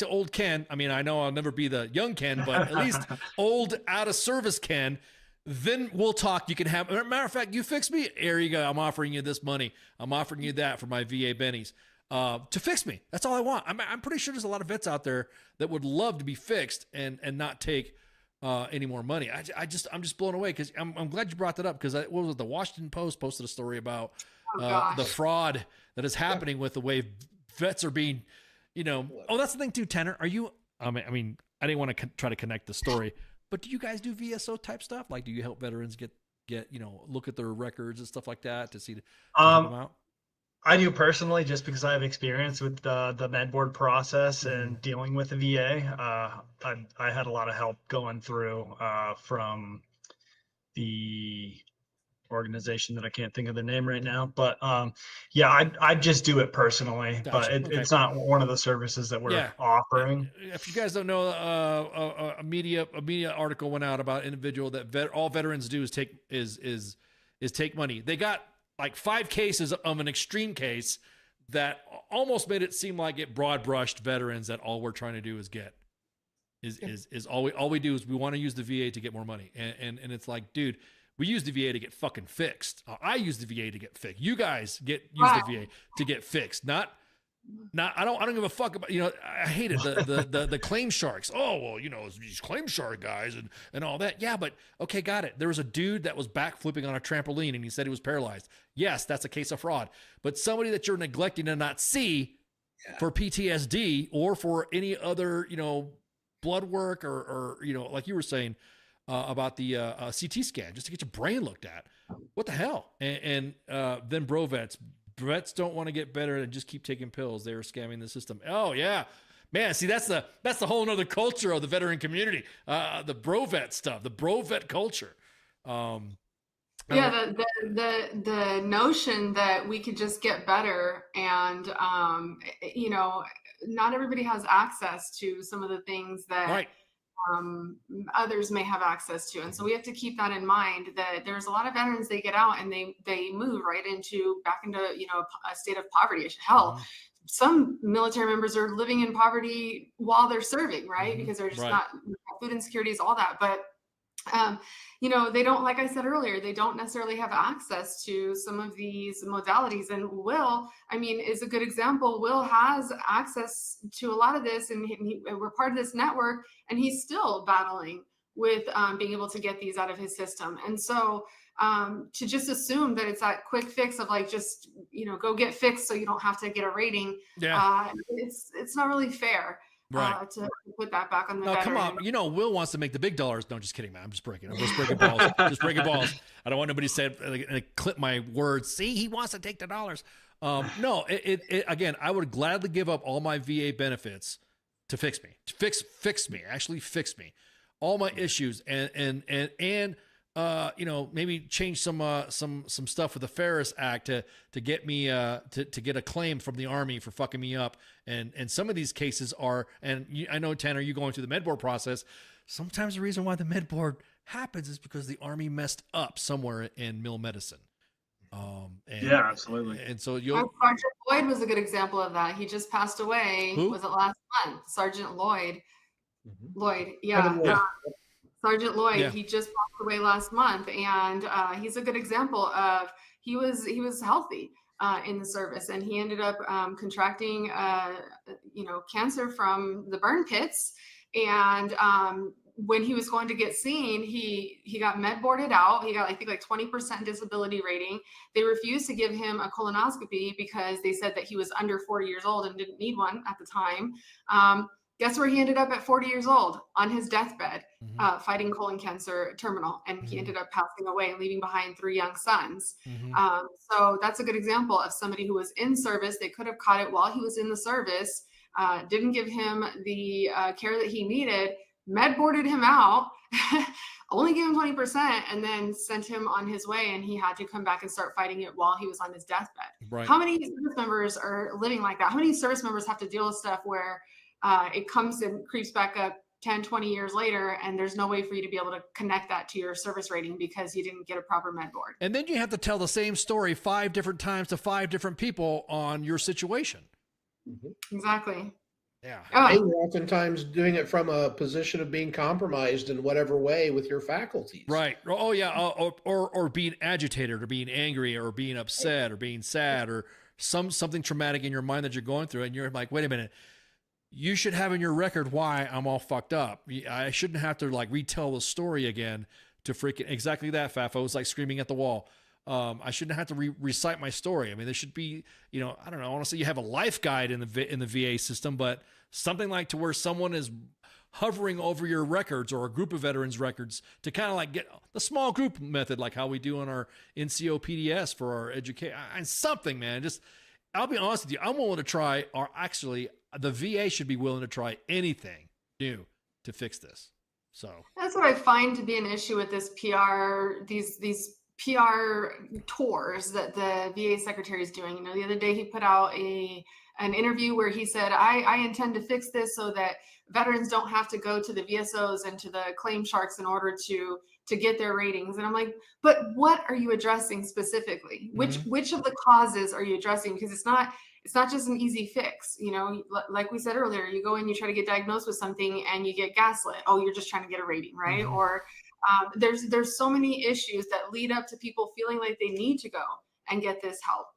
old Ken. I mean, I know I'll never be the young Ken, but at least old out of service Ken. Then we'll talk. You can have, matter of fact, you fix me. Here you go. I'm offering you this money. I'm offering you that for my VA bennies. To fix me. That's all I want. I'm pretty sure there's a lot of vets out there that would love to be fixed and not take any more money. I'm just blown away because I'm glad you brought that up, because what was it? The Washington Post posted a story about the fraud that is happening with the way vets are being, Oh, that's the thing too, Tanner. Are you? I mean, I didn't want to try to connect the story, but do you guys do VSO type stuff? Like, do you help veterans get look at their records and stuff like that to see to help them out? I do personally, just because I have experience with the med board process and dealing with the VA. I had a lot of help going through from the organization that I can't think of the name right now, but yeah, I just do it personally, but Gotcha. Okay. it's not one of the services that we're offering. If you guys don't know, a media article went out about an individual that all veterans do is take money. They got like 5 cases of an extreme case that almost made it seem like it broad brushed veterans, that all we're trying to do is get is all we do is we want to use the VA to get more money. And it's like, dude, we use the VA to get fucking fixed. I use the VA to get fixed. You guys use the VA to get fixed. Not I don't give a fuck about, I hate it. The claim sharks. Oh, well, these claim shark guys and all that. Yeah, but okay, got it. There was a dude that was backflipping on a trampoline and he said he was paralyzed. Yes, that's a case of fraud. But somebody that you're neglecting to not see for PTSD or for any other, blood work or like you were saying about the CT scan, just to get your brain looked at. What the hell? And then bro vets don't want to get better and just keep taking pills. They were scamming the system. Oh yeah, man. See, that's the whole nother culture of the veteran community. The bro vet stuff, the bro vet culture. Yeah, the notion that we could just get better and not everybody has access to some of the things that others may have access to. And so we have to keep that in mind, that there's a lot of veterans, they get out and they move right back into a state of poverty. Hell, some military members are living in poverty while they're serving, right? Because they're just not food insecurities, all that. But they don't, like I said earlier, they don't necessarily have access to some of these modalities. And Will, is a good example. Will has access to a lot of this, and we're part of this network, and he's still battling with being able to get these out of his system. And so to just assume that it's that quick fix of like, just, go get fixed so you don't have to get a rating. It's not really fair. To put that back on the veteran. Come on. Will wants to make the big dollars. No, just kidding, man. I'm just breaking balls. Just breaking balls. I don't want nobody to say, clip my words. See, he wants to take the dollars. No, again, I would gladly give up all my VA benefits to fix me, actually fix me, all my issues, and maybe change some stuff with the Ferris Act to get me to get a claim from the Army for fucking me up. And some of these cases are, I know, Tanner, you going through the med board process. Sometimes the reason why the med board happens is because the Army messed up somewhere in mill medicine. Yeah, absolutely. And so Sergeant Lloyd was a good example of that. He just passed away. Who? Was it last month? Sergeant Lloyd. Lloyd, yeah. Sergeant Lloyd, he just passed away last month, and he's a good example of he was healthy in the service, and he ended up contracting cancer from the burn pits, and when he was going to get seen, he got med boarded out. He got, I think, like 20% disability rating. They refused to give him a colonoscopy because they said that he was under 40 years old and didn't need one at the time. Guess where he ended up at 40 years old? On his deathbed, fighting colon cancer terminal. And he ended up passing away, leaving behind 3 young sons. So that's a good example of somebody who was in service. They could have caught it while he was in the service, didn't give him the care that he needed, med boarded him out, only gave him 20%, and then sent him on his way. And he had to come back and start fighting it while he was on his deathbed. Right. How many service members are living like that? How many service members have to deal with stuff where it comes and creeps back up 10, 20 years later, and there's no way for you to be able to connect that to your service rating because you didn't get a proper med board? And then you have to tell the same story 5 different times to 5 different people on your situation. Exactly. Yeah. And you're oftentimes doing it from a position of being compromised in whatever way with your faculties. Right. Oh yeah. Or being agitated, or being angry, or being upset, or being sad, or something traumatic in your mind that you're going through, and you're like, wait a minute. You should have in your record why I'm all fucked up. I shouldn't have to like retell the story again to freaking exactly that, Fafo. It was like screaming at the wall. I shouldn't have to recite my story. I mean, there should be, I don't know. Honestly, you have a life guide in the VA system, but something like to where someone is hovering over your records or a group of veterans records to kind of like get the small group method, like how we do on our NCO PDS for our education and something, man. Just I'll be honest with you. I'm willing to try, or actually, the VA should be willing to try anything new to fix this. So that's what I find to be an issue with this PR, these PR tours that the VA secretary is doing. You know, the other day he put out an interview where he said, I intend to fix this so that veterans don't have to go to the VSOs and to the claim sharks in order to get their ratings. And I'm like, but what are you addressing specifically? Which of the causes are you addressing? Because it's not just an easy fix. You know, like we said earlier, you go in, you try to get diagnosed with something and you get gaslit. Oh, you're just trying to get a rating, right? Or there's so many issues that lead up to people feeling like they need to go and get this help.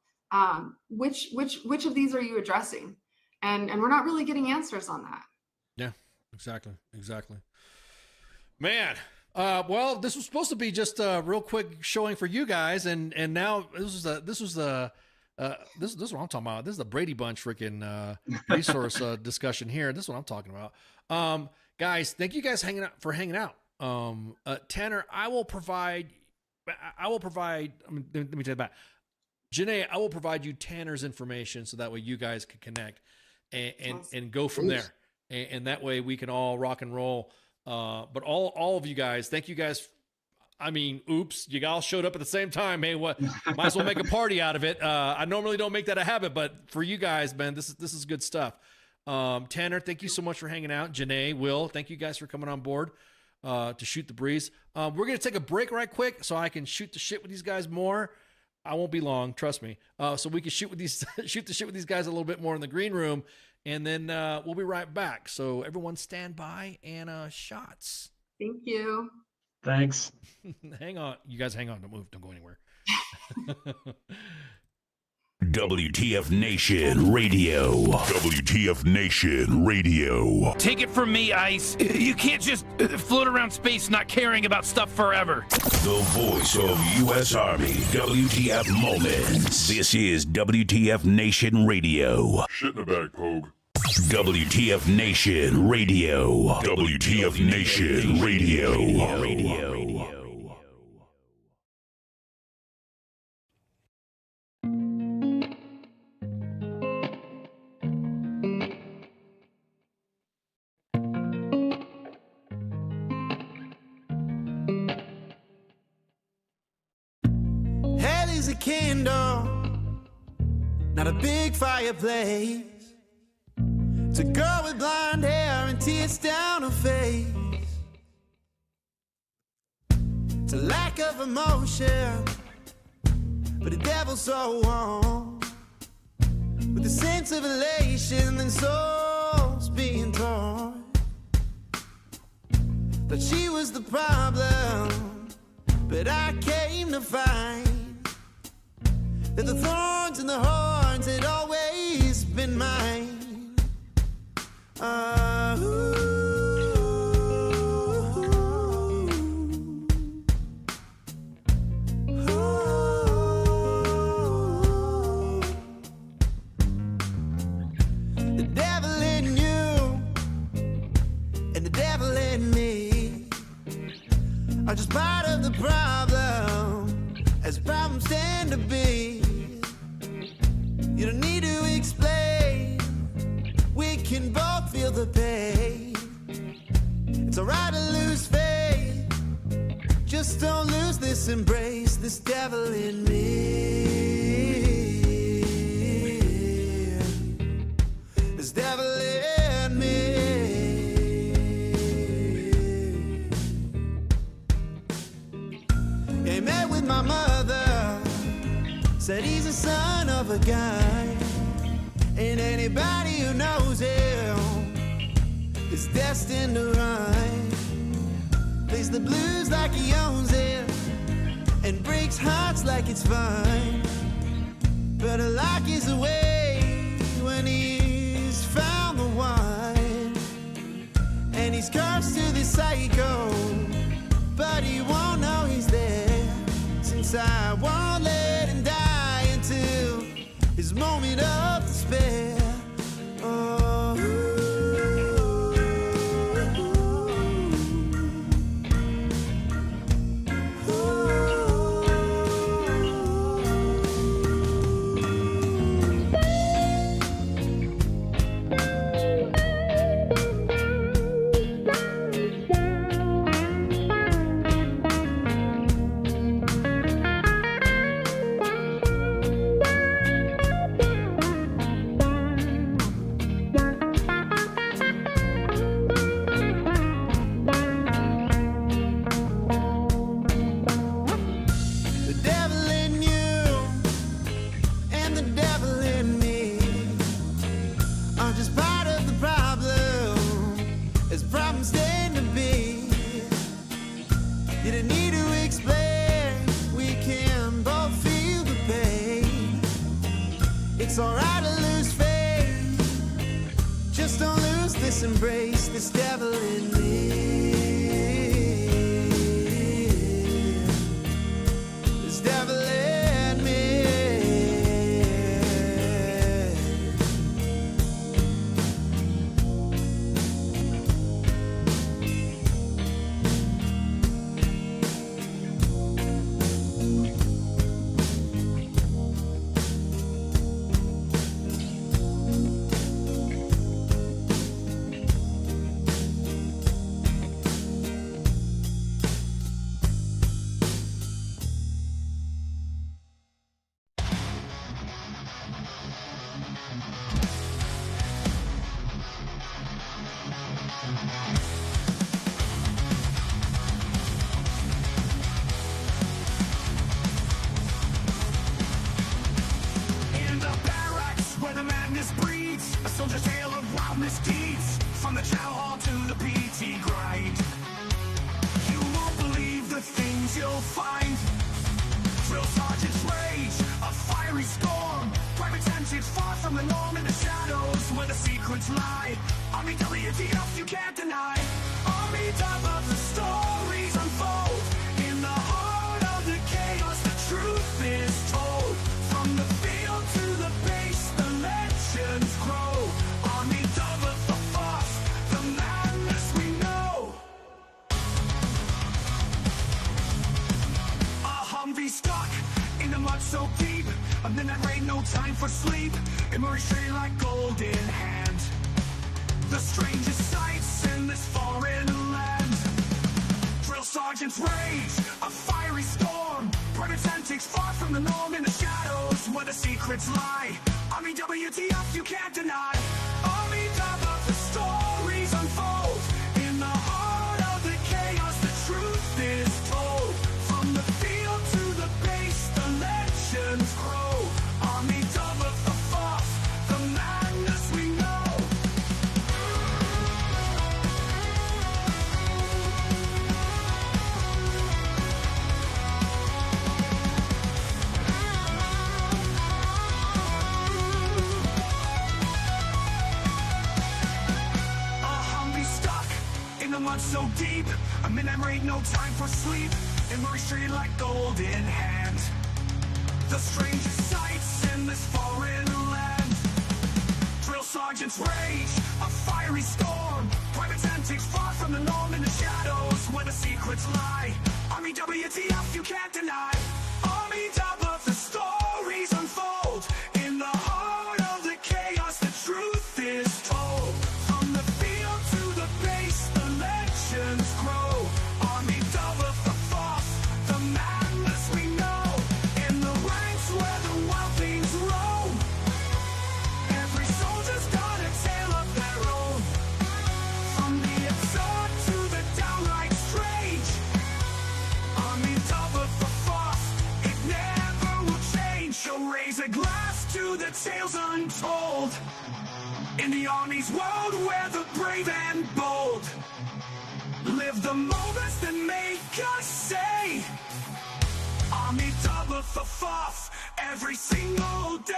Which of these are you addressing? And we're not really getting answers on that. Yeah, exactly. Man, well, this was supposed to be just a real quick showing for you guys, and now this is what I'm talking about. This is the Brady Bunch freaking resource discussion here. This is what I'm talking about. Guys, thank you guys for hanging out. Tanner, I will provide. Let me tell you about Janae. I will provide you Tanner's information so that way you guys can connect and go from there. And that way we can all rock and roll. But all of you guys, thank you guys. I mean, oops, you all showed up at the same time. Hey, what? Might as well make a party out of it. I normally don't make that a habit, but for you guys, man, this is good stuff. Tanner, thank you so much for hanging out. Janae, Will, thank you guys for coming on board to shoot the breeze. We're gonna take a break right quick so I can shoot the shit with these guys more. I won't be long, trust me. So we can shoot the shit with these guys a little bit more in the green room, and then we'll be right back. So everyone stand by and shots. Thank you. Thanks. Hang on. You guys hang on. Don't move. Don't go anywhere. WTF Nation Radio. WTF Nation Radio. Take it from me, Ice. You can't just float around space not caring about stuff forever. The voice of U.S. Army. WTF Moments. This is WTF Nation Radio. Shit in the bag, Pogue. WTF Nation Radio. WTF Nation Radio. Hell is a candle, not a big fireplace. It's a girl with blonde hair and tears down her face. It's a lack of emotion, but the devil's so warm. With a sense of elation and souls being torn. Thought she was the problem, but I came to find that the thorns and the horns had always been mine. The devil in you and the devil in me are just part of the problem, as problems tend to be. You don't need to explain, we can both feel the pain. It's alright to lose faith, just don't lose this embrace, this devil in me. This devil in me. He met with my mother, said he's the son of a guy, and anybody who knows him is destined to rhyme. Plays the blues like he owns it, and breaks hearts like it's fine. But a lock is away when he's found the one, and he's cursed to the psycho, but he won't know he's there, since I won't let him die until his moment of despair. Oh, You don't need to explain, we can both feel the pain. It's alright to lose faith, just don't lose this embrace, this devil in me. This devil in me. In the barracks where the madness breeds, a soldier's tale of wild misdeeds, from the chow hall to the PT grind. You won't believe the things you'll find. Drill sergeant's rage, a fiery storm. Private tactics far from the norm in the shadows where the secrets lie. Army WTF you can't deny. Army top of the stories unfold. In the heart of the chaos, the truth is told. From the field to the base, the legends grow. Army double the force, the madness we know. A Humvee stuck in the mud so deep. A midnight rain, no time for sleep. Emerge straight like gold in hand. The strangest sights in this foreign land. Drill sergeant's rage, a fiery storm. Private antics far from the norm in the shadows where the secrets lie. Army WTF you can't deny. Army top of the stories unfold. In the heart of the chaos, the truth is told. From the field to the base, the legends grow. Army double the force, the madness we know. A Humvee stuck in the mud so deep. A midnight rain, no time for sleep. Emerge straight like gold in hand. The strangest sights in this foreign land. Drill sergeant's rage, a fiery storm. Private antics far from the norm in the shadows where the secrets lie. Army WTF you can't deny. Army top of the stories unfold. In the heart of the chaos, the truth is told. From the field to the base, the legends grow. Army double the force, the madness we know. In the ranks where the wild things roam. Every soldier's got a tale of their own. From the absurd to the downright strange. Army double the force, it never will change. So raise a glass to the tales untold. In the Army's world where the brave and bold live the moments that make us say Army double the force every single day.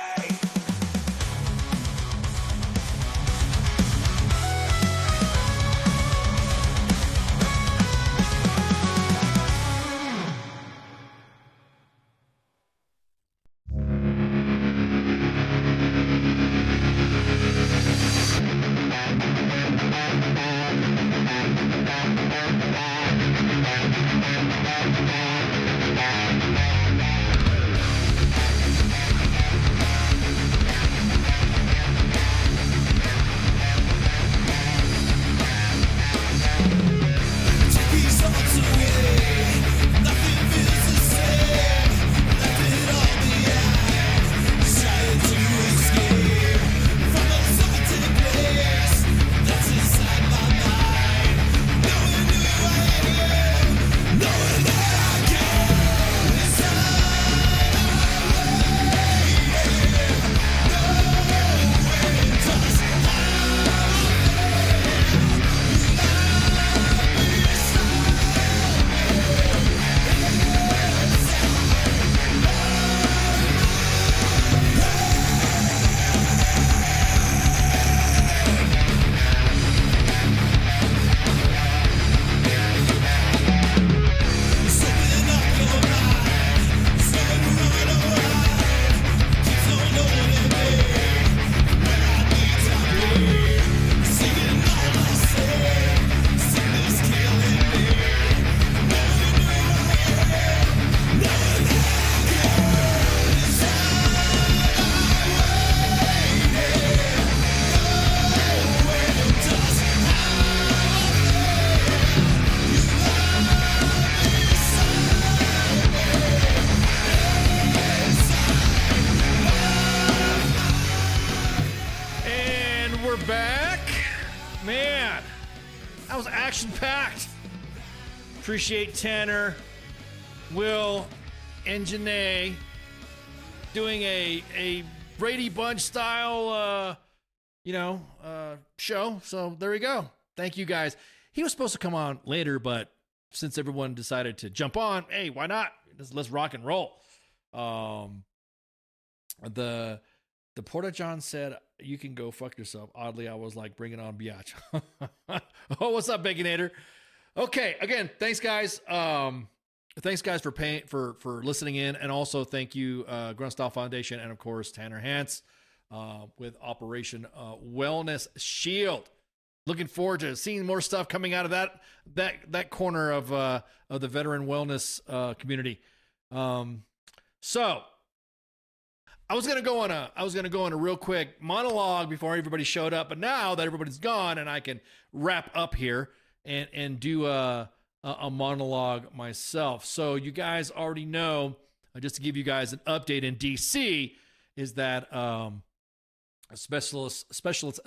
Appreciate Tanner, Will, and Janae doing a Brady Bunch style, show. So there we go. Thank you guys. He was supposed to come on later, but since everyone decided to jump on, hey, why not? Let's rock and roll. The Porta John said, you can go fuck yourself. Oddly, I was like, bring it on, biatch. Oh, what's up, Baconator? Okay, again, thanks, guys. Thanks, guys, for listening in. And also thank you, Grunt Style Foundation, and of course, Tanner Hance with Operation Wellness Shield. Looking forward to seeing more stuff coming out of that corner of the veteran wellness community. So I was gonna go on a real quick monologue before everybody showed up, but now that everybody's gone and I can wrap up here and do a monologue myself. So you guys already know, just to give you guys an update in DC, is that Specialist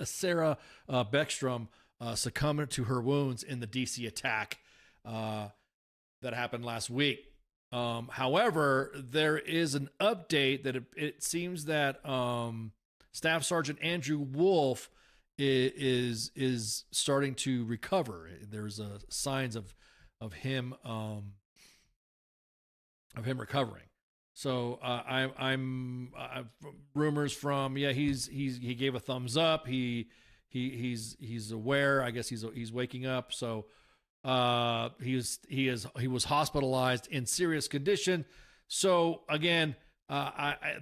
Sarah Beckstrom succumbed to her wounds in the DC attack that happened last week. However, there is an update that it seems that Staff Sergeant Andrew Wolf is starting to recover. There's signs of him recovering. So I'm rumors from he gave a thumbs up. He's aware. I guess he's waking up. So he was hospitalized in serious condition. So again,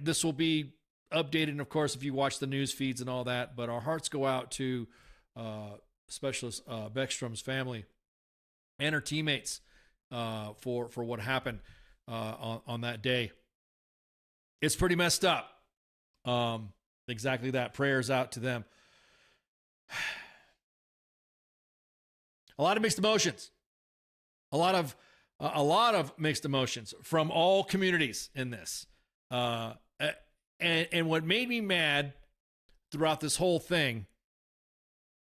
this will be updated, and of course, if you watch the news feeds and all that. But our hearts go out to Specialist Beckstrom's family and her teammates for what happened on that day. It's pretty messed up. Exactly that. Prayers out to them. A lot of mixed emotions. A lot of mixed emotions from all communities in this. And what made me mad throughout this whole thing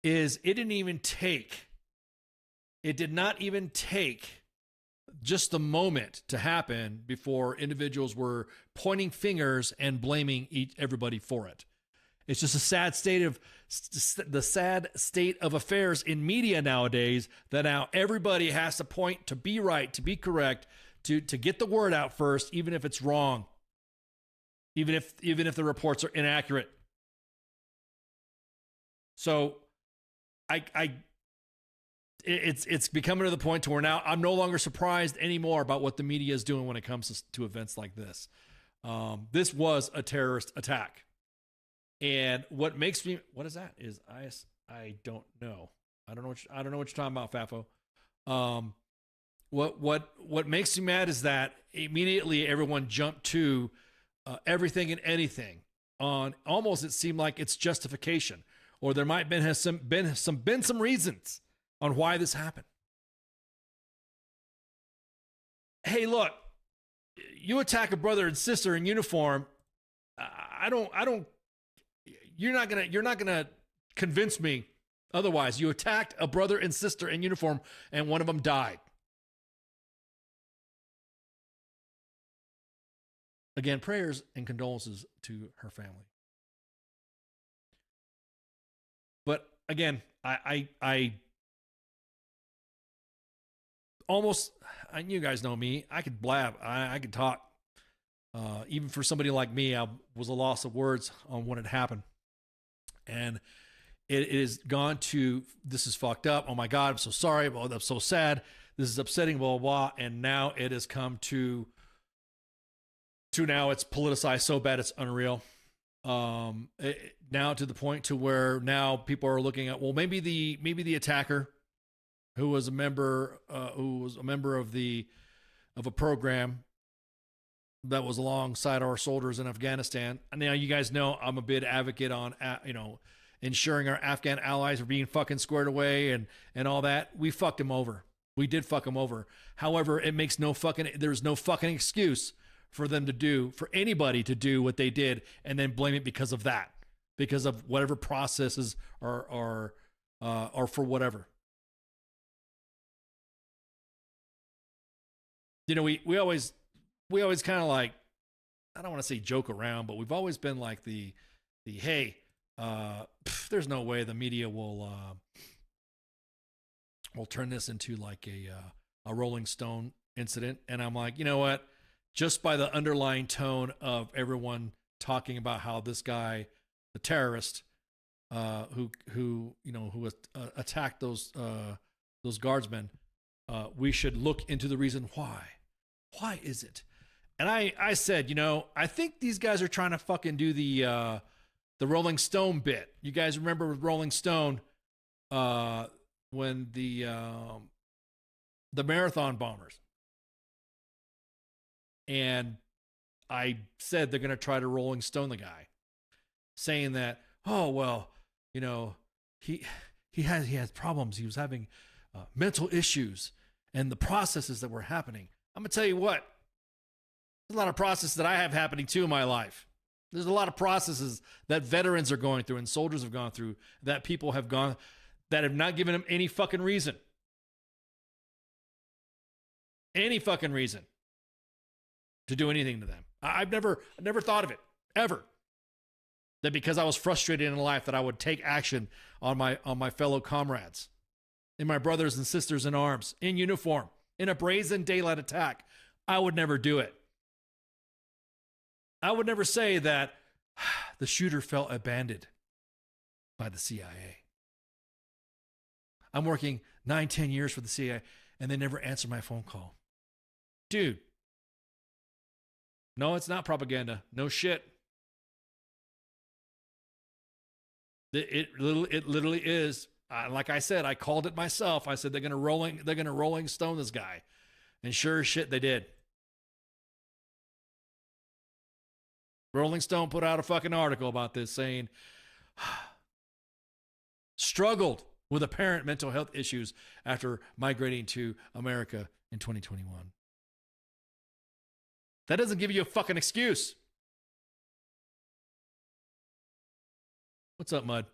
is it did not even take just the moment to happen before individuals were pointing fingers and blaming everybody for it. It's just the sad state of affairs in media nowadays, that now everybody has to point to be right, to be correct, to get the word out first, even if it's wrong, even if the reports are inaccurate. So it's becoming to the point to where now I'm no longer surprised anymore about what the media is doing when it comes to events like this. This was a terrorist attack. And what makes me, what is that? I don't know. I don't know what you're talking about, Fafo. What makes me mad is that immediately everyone jumped to everything and anything on almost, it seemed like it's justification, or there might been some reasons on why this happened. Hey, look, you attack a brother and sister in uniform. You're not gonna convince me otherwise. You attacked a brother and sister in uniform, and one of them died. Again, prayers and condolences to her family. But again, I you guys know me. I could blab. I could talk. Even for somebody like me, I was a loss of words on what had happened. And it is gone to, this is fucked up. Oh my God, I'm so sorry. Oh, I'm so sad. This is upsetting, blah, blah, blah. And now it has come to now it's politicized so bad it's unreal. Now to the point to where now people are looking at, well, maybe the attacker who was a member of a program that was alongside our soldiers in Afghanistan. And now you guys know I'm a big advocate on, ensuring our Afghan allies are being fucking squared away and all that. We fucked them over. We did fuck them over. However, there's no fucking excuse for anybody to do what they did and then blame it because of that, because of whatever processes are for whatever. you know, we always kind of like, I don't want to say joke around, but we've always been like the hey, there's no way the media will turn this into like a Rolling Stone incident. And I'm like, you know what? Just by the underlying tone of everyone talking about how this guy, the terrorist, who attacked those guardsmen, we should look into the reason why. Why is it? And I said, you know, I think these guys are trying to fucking do the Rolling Stone bit. You guys remember with Rolling Stone when the marathon bombers, and I said they're going to try to Rolling Stone the guy, saying that, oh well, you know, he has problems. He was having mental issues, and the processes that were happening. I'm gonna tell you what. There's a lot of processes that I have happening too in my life. There's a lot of processes that veterans are going through and soldiers have gone through that people have gone that have not given them any fucking reason. Any fucking reason to do anything to them. I've never thought of it ever. That because I was frustrated in life that I would take action on my fellow comrades, in my brothers and sisters in arms, in uniform, in a brazen daylight attack. I would never do it. I would never say that the shooter felt abandoned by the CIA. I'm working 9-10 years for the CIA and they never answer my phone call. Dude. No, it's not propaganda. No shit. It literally is. Like I said, I called it myself. I said they're gonna Rolling Stone this guy, and sure as shit they did. Rolling Stone put out a fucking article about this saying, struggled with apparent mental health issues after migrating to America in 2021. That doesn't give you a fucking excuse. What's up, Mud?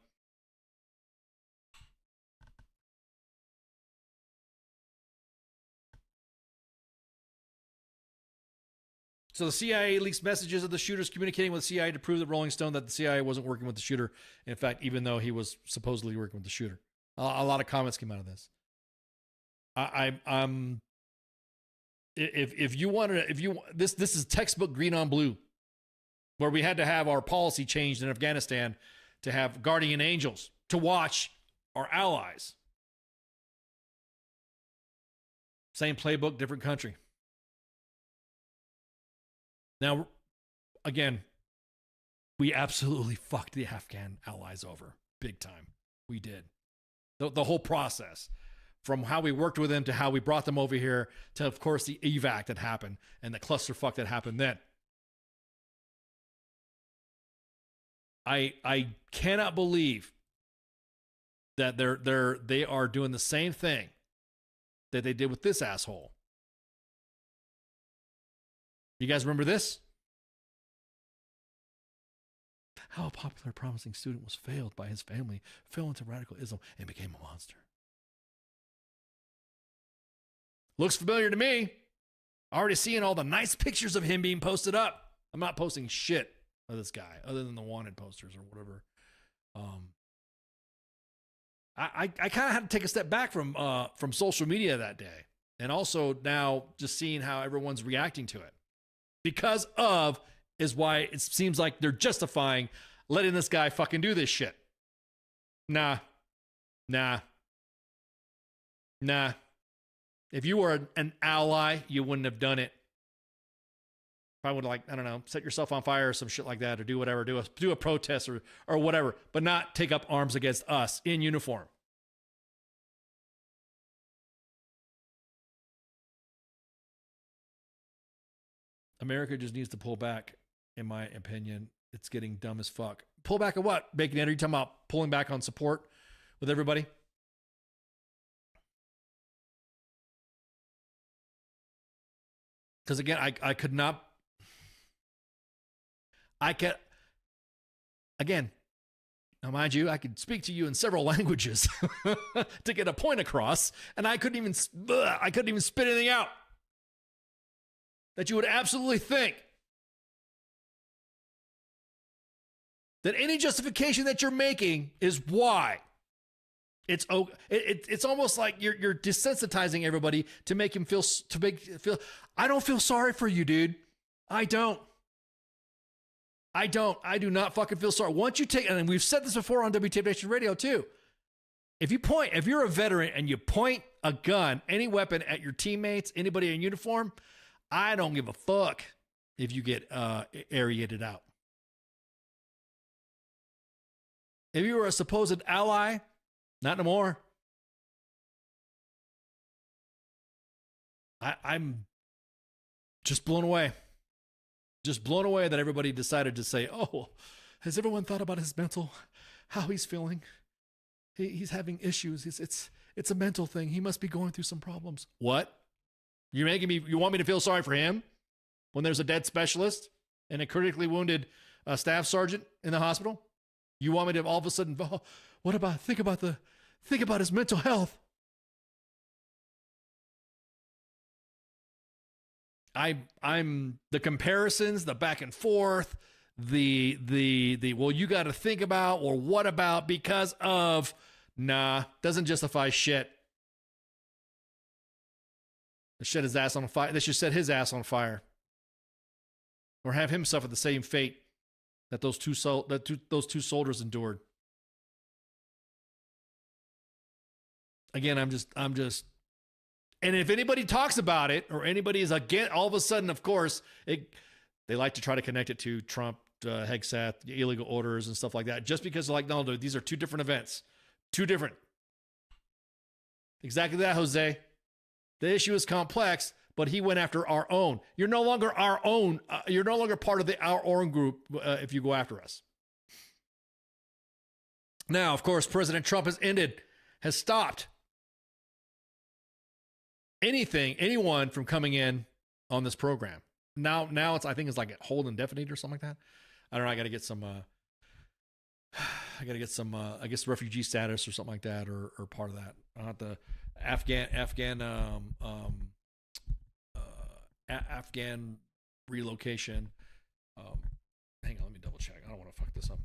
So the CIA leaks messages of the shooters communicating with the CIA to prove that Rolling Stone that the CIA wasn't working with the shooter. In fact, even though he was supposedly working with the shooter, a lot of comments came out of this. If you wanted, this is textbook green on blue, where we had to have our policy changed in Afghanistan to have guardian angels to watch our allies. Same playbook, different country. Now, again, we absolutely fucked the Afghan allies over big time. We did. The whole process, from how we worked with them to how we brought them over here to, of course, the evac that happened and the clusterfuck that happened then. I cannot believe that they are doing the same thing that they did with this asshole. You guys remember this? How a popular, promising student was failed by his family, fell into radicalism, and became a monster. Looks familiar to me. Already seeing all the nice pictures of him being posted up. I'm not posting shit of this guy, other than the wanted posters or whatever. I kind of had to take a step back from social media that day, and also now just seeing how everyone's reacting to it. Because of is why it seems like they're justifying letting this guy fucking do this shit. Nah. If you were an ally, you wouldn't have done it. Probably would, like, I don't know, set yourself on fire or some shit like that, or do whatever, do a protest or whatever, but not take up arms against us in uniform. America just needs to pull back, in my opinion. It's getting dumb as fuck. Pull back at what? Bacon Ender, you talking about pulling back on support with everybody? Because again, I could not. Again, now mind you, I could speak to you in several languages to get a point across, and I couldn't even spit anything out. that you would absolutely think that any justification that you're making is why. It's almost like you're desensitizing everybody to make him feel. I don't feel sorry for you, dude. I do not fucking feel sorry. Once you take, and we've said this before on WTF Nation Radio too. If you're a veteran and you point a gun, any weapon at your teammates, anybody in uniform, I don't give a fuck if you get aerated out. If you were a supposed ally, not no more. I'm just blown away. Just blown away that everybody decided to say, oh, has everyone thought about his mental, how he's feeling? He's having issues. It's a mental thing. He must be going through some problems. What? You want me to feel sorry for him when there's a dead specialist and a critically wounded staff sergeant in the hospital? You want me to all of a sudden, think about his mental health. I'm the comparisons, the back and forth, the well, you got to think about, or what about, because of, doesn't justify shit. They should set his ass on fire. They should set his ass on fire, or have him suffer the same fate that those two soldiers endured. Again, I'm just, and if anybody talks about it, or anybody is again, all of a sudden, of course, they like to try to connect it to Trump, Hegseth, illegal orders and stuff like that, just because they're like, no, dude, these are two different events. Two different. Exactly that, Jose. The issue is complex, but he went after our own. You're no longer our own. You're no longer part of our own group if you go after us. Now, of course, President Trump has stopped anyone from coming in on this program. Now I think it's like a hold indefinite or something like that. I don't know. I got to get some, I guess refugee status or something like that, or part of that. I'll have to Afghan relocation. Hang on, let me double check. I don't want to fuck this up.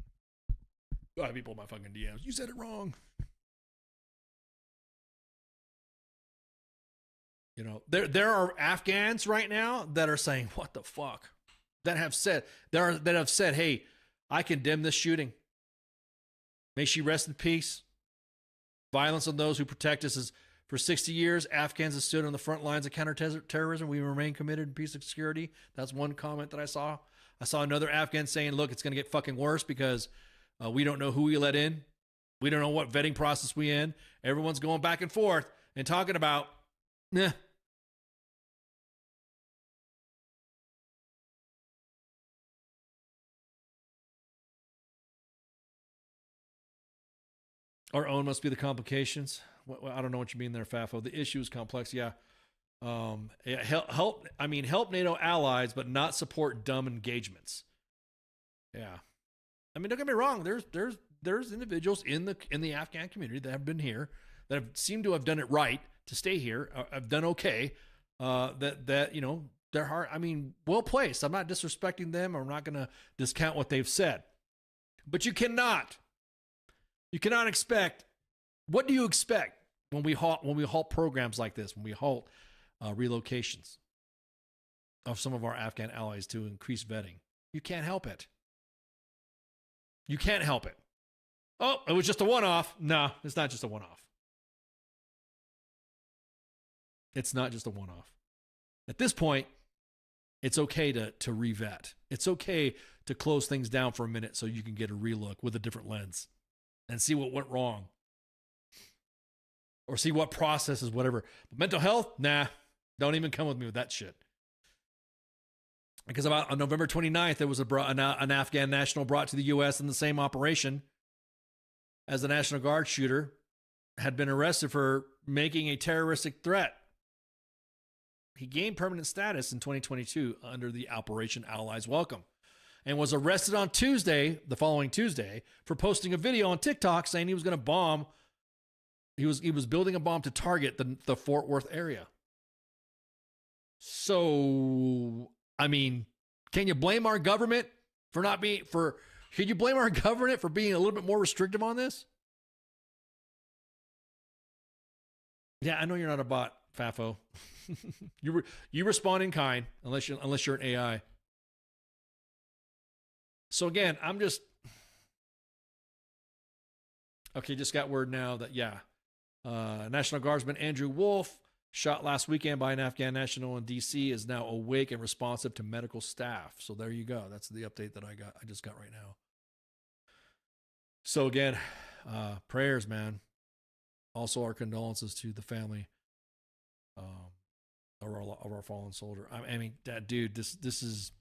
I have people in my fucking DMs. You said it wrong. You know, there are Afghans right now that are saying, "What the fuck?" That have said, "Hey, I condemn this shooting. May she rest in peace. Violence on those who protect us is for 60 years. Afghans have stood on the front lines of counterterrorism. We remain committed to peace and security." That's one comment that I saw. I saw another Afghan saying, "Look, it's going to get fucking worse because we don't know who we let in. We don't know what vetting process we in." Everyone's going back and forth and talking about, nah. Our own must be the complications. I don't know what you mean there, Fafo. The issue is complex. Yeah. Help NATO allies, but not support dumb engagements. Yeah. I mean, don't get me wrong. There's individuals in the Afghan community that have been here that have seemed to have done it right to stay here. Have done okay. That you know, their heart. I mean, well placed. I'm not disrespecting them. I'm not going to discount what they've said. But you cannot expect. What do you expect when we halt programs like this? When we halt relocations of some of our Afghan allies to increase vetting? You can't help it. You can't help it. Oh, it was just a one-off. No, it's not just a one-off. It's not just a one-off. At this point, it's okay to revet. It's okay to close things down for a minute so you can get a relook with a different lens and see what went wrong. Or see what processes, whatever. But mental health? Nah. Don't even come with me with that shit. Because on November 29th, there was an Afghan national brought to the U.S. in the same operation as the National Guard shooter had been arrested for making a terroristic threat. He gained permanent status in 2022 under the Operation Allies Welcome and was arrested on Tuesday, the following Tuesday, for posting a video on TikTok saying he was going to bomb. He was building a bomb to target the Fort Worth area. So, I mean, can you blame our government for not being, can you blame our government for being a little bit more restrictive on this? Yeah, I know you're not a bot, Fafo. you respond in kind, unless you're an AI. So again, I'm just okay. Just got word now that National Guardsman Andrew Wolf, shot last weekend by an Afghan national in D.C., is now awake and responsive to medical staff. So there you go. That's the update that I just got right now. So again, prayers, man. Also, our condolences to the family of our fallen soldier. I mean, dude, this is,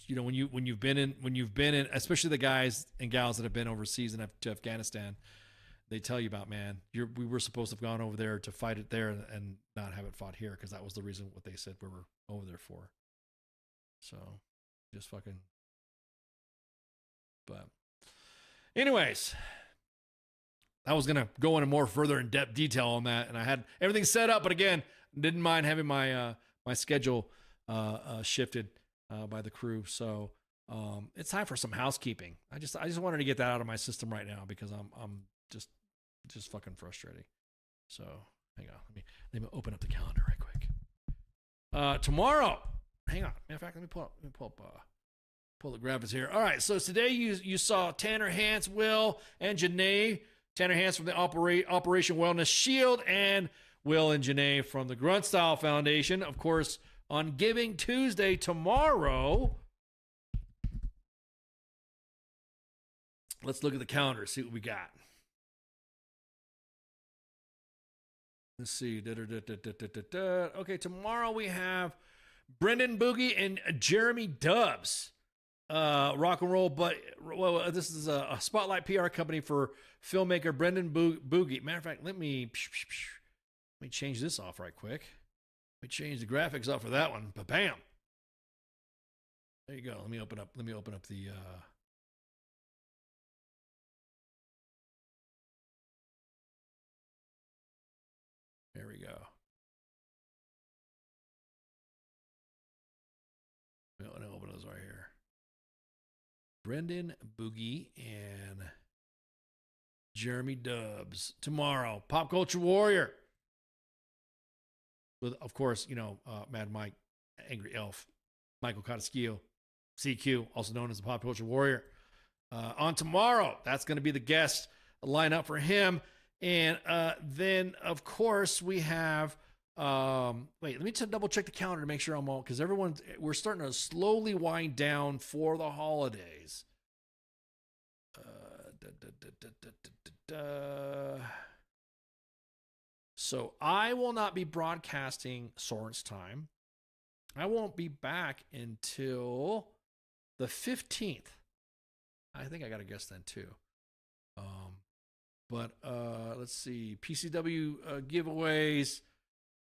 when you've been in, especially the guys and gals that have been overseas and to Afghanistan, they tell you about, man, we were supposed to have gone over there to fight it there and not have it fought here, because that was the reason what they said we were over there for. So just fucking. But anyways, I was gonna go into more further in depth detail on that, and I had everything set up, but again, didn't mind having my my schedule shifted by the crew. So it's time for some housekeeping. I just wanted to get that out of my system right now, because I'm just fucking frustrating. So hang on, let me open up the calendar right quick. Tomorrow, hang on. Matter of fact, let me pull the graphics here. All right, so today you saw Tanner, Hance, Will, and Janae. Tanner Hance from the Operation Wellness Shield, and Will and Janae from the Grunt Style Foundation. Of course, on Giving Tuesday tomorrow. Let's look at the calendar, see what we got. Let's see. Okay, tomorrow we have Brendan Boogie and Jeremy Dubs. Rock and roll, but this is a Spotlight PR company for filmmaker Brendan Boogie. Matter of fact, let me change this off right quick. Let me change the graphics off for that one. But bam, there you go. Let me open up the. There we go. I'm gonna open those right here. Brendan Boogie and Jeremy Dubs tomorrow. Pop Culture Warrior. With, of course, Mad Mike, Angry Elf, Michael Cotaschio, CQ, also known as the Pop Culture Warrior. On tomorrow, that's going to be the guest lineup for him. And then, of course, we have... let me double check the calendar to make sure I'm all, because we're starting to slowly wind down for the holidays. So I will not be broadcasting Soren's Time. I won't be back until the 15th. I think I got a guess then too. But let's see, PCW giveaways.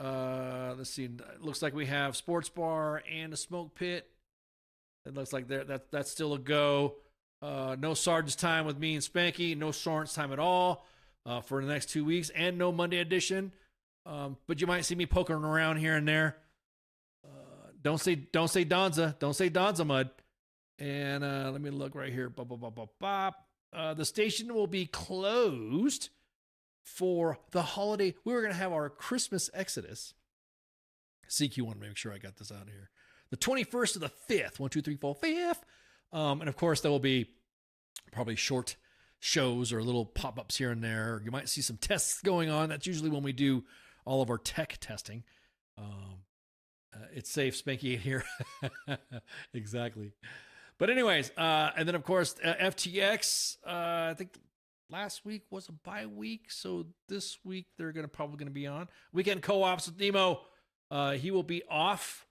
Let's see. It looks like we have Sports Bar and a Smoke Pit. It looks like that's still a go. No Sergeant's Time with me and Spanky. No Soren's Time at all for the next 2 weeks, and no Monday edition. But you might see me poking around here and there. Don't say Donza. Don't say Donza Mud. And let me look right here. The station will be closed for the holiday. We were going to have our Christmas Exodus. CQ wanted to make sure I got this out here. The 21st to the 5th. 1, 2, 3, 4, 5th. And of course, there will be probably short shows or little pop-ups here and there. You might see some tests going on. That's usually when we do all of our tech testing. It's safe, Spanky here. Exactly. But anyways, and then of course, FTX, I think last week was a bye week. So this week they're probably going to be on. Weekend co-ops with Nemo. He will be off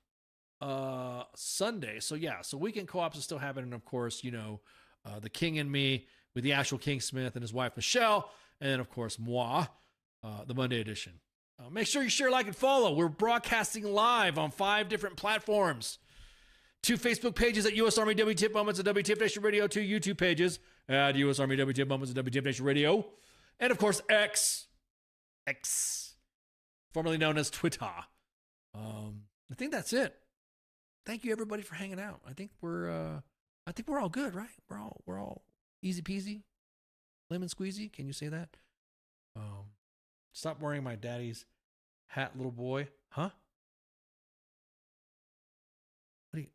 Sunday. So yeah, so weekend co-ops is still happening. And of course, The King and Me with the actual King Smith and his wife, Michelle. And then of course, moi, the Monday edition. Make sure you share, like, and follow. We're broadcasting live on 5 different platforms. 2 Facebook pages at U.S. Army WTF Moments and WTF Nation Radio. 2 YouTube pages at U.S. Army WTF Moments and WTF Nation Radio. And, of course, X, formerly known as Twitter. I think that's it. Thank you everybody for hanging out. I think we're all good, right? We're all easy peasy, lemon squeezy. Can you say that? Stop wearing my daddy's hat, little boy. Huh?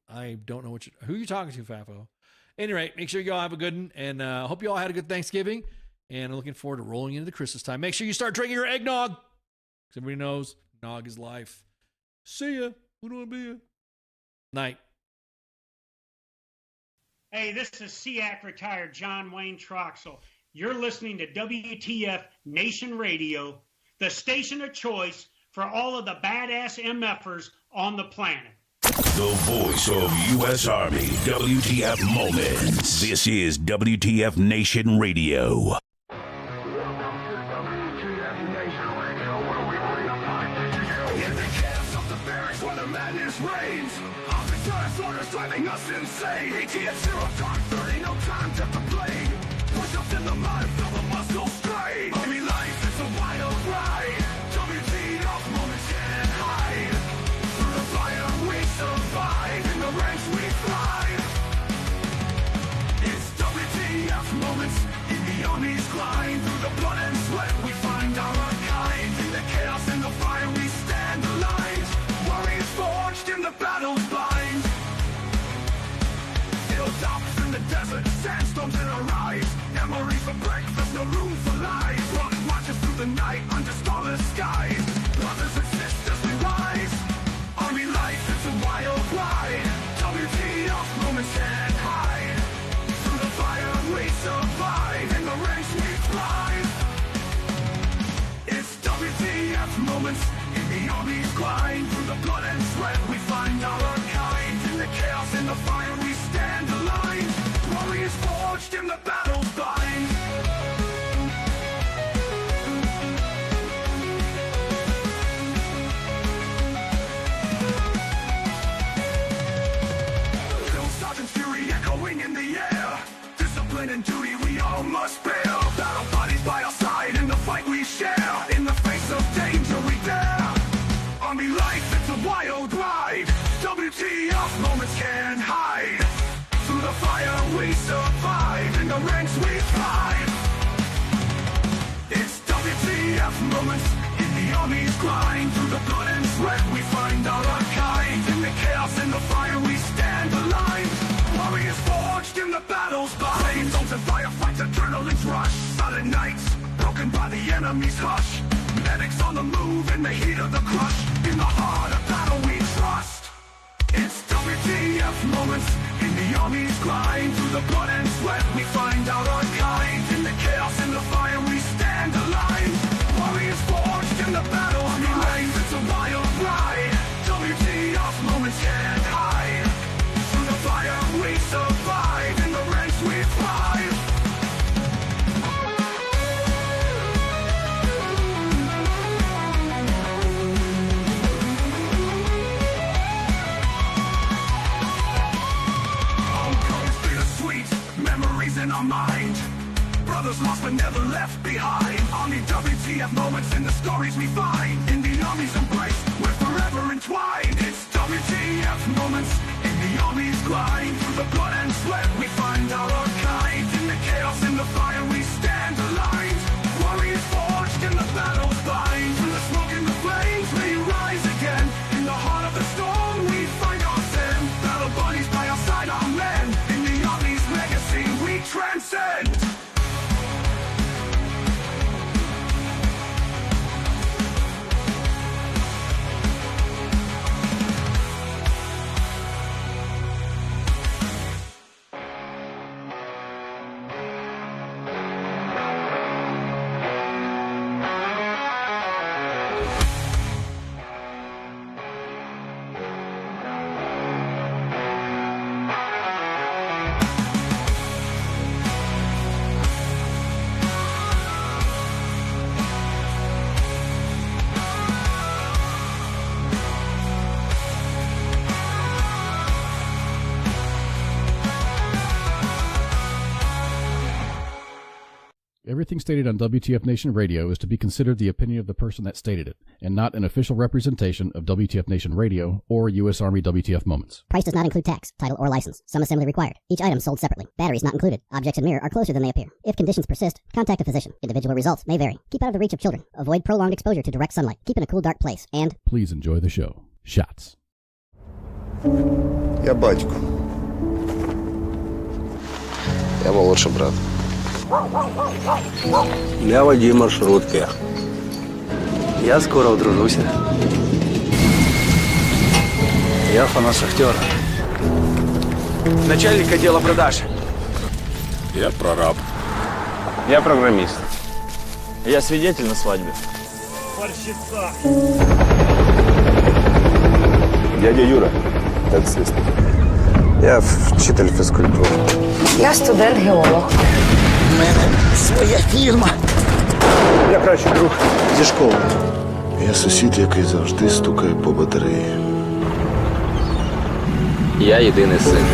I don't know who you're talking to, Fafo. Anyway, make sure you all have a good one, and hope you all had a good Thanksgiving, and I'm looking forward to rolling into the Christmas time. Make sure you start drinking your eggnog, because everybody knows nog is life. See ya. We don't want to be here. Night. Hey, this is SEAC retired John Wayne Troxel. You're listening to WTF Nation Radio, the station of choice for all of the badass MFers on the planet. The voice of U.S. Army, WTF Moments. This is WTF Nation Radio. Driving us insane. ATF 0 dark 30, no time to complain. Push ups in the mud, feel the muscle strain. Army life is a wild ride. WTF moments can't hide. Through the fire we survive, in the ranks we thrive. It's WTF moments in the Army's grind. Through the blood and sweat we find our kind. In the chaos and the fire we stand aligned. Warriors forged in the battle's bind. Hilltops in the desert, sandstorms in our eyes. Memories for breakfast, no room for lies. Rocket marches through the night under starless skies. Brothers and sisters, we rise. Army life is a wild ride. WTF moments can't hide. Through the fire we survive, in the ranks we thrive. It's WTF moments in the Army's grind. Through the blood and sweat we find our kind. In the chaos, in the fire we stand aligned. Warriors forged in the battle's bind. Drill sergeant's fury echoing in the air. Discipline and duty we all must bear. Battle bodies by our side in the fight we share. In the face of danger we dare. Army life, it's a wild ride. WTF moments can't hide. Through the fire we survive, in the ranks we thrive. It's WTF moments in the Army's grind. Through the blood and sweat we find our kind. In the chaos and the fire we stand aligned. Warriors forged in the battle's bind. Zones and firefights, adrenaline's rush. Silent nights, broken by the enemy's hush. Medics on the move in the heat of the crush. In the heart of battle we trust. It's WTF moments in the Army's grind. Through the blood and sweat we find out our kind. In the chaos and the fire we stand aligned. Warriors forged in the battle. Army life, it's a wild ride. WTF moments can't hide. Through the fire we survive. In the ranks we thrive. Memories in our mind. Brothers lost but never left behind. Army WTF moments in the stories we find. In the Army's embrace, we're forever entwined. It's WTF moments in the Army's grind. Through the blood and sweat we find our kind. In the chaos and the fire we stand aligned. Warriors forged in the battle's bind. Through the smoke and the flames we rise again. In the heart of the storm we find our sin. Battle buddies by our side, our men. In the Army's legacy we transcend. Everything stated on WTF Nation Radio is to be considered the opinion of the person that stated it, and not an official representation of WTF Nation Radio or U.S. Army WTF Moments. Price does not include tax, title, or license. Some assembly required. Each item sold separately. Batteries not included. Objects in mirror are closer than they appear. If conditions persist, contact a physician. Individual results may vary. Keep out of the reach of children. Avoid prolonged exposure to direct sunlight. Keep in a cool, dark place. And please enjoy the show. Shots. Я батько. Я молодший брат. Я водій маршрутки. Я скоро одружуся. Я фанат-шахтер. Начальник отдела продаж. Я прораб. Я программист. Я свидетель на свадьбе. Борщица. Дядя Юра, таксист. Я вчитель фізкультури. Я студент-геолог. У мене своя фірма. Я кращий друг зі школи. Я сусід, який завжди стукає по батареї. Я єдиний син.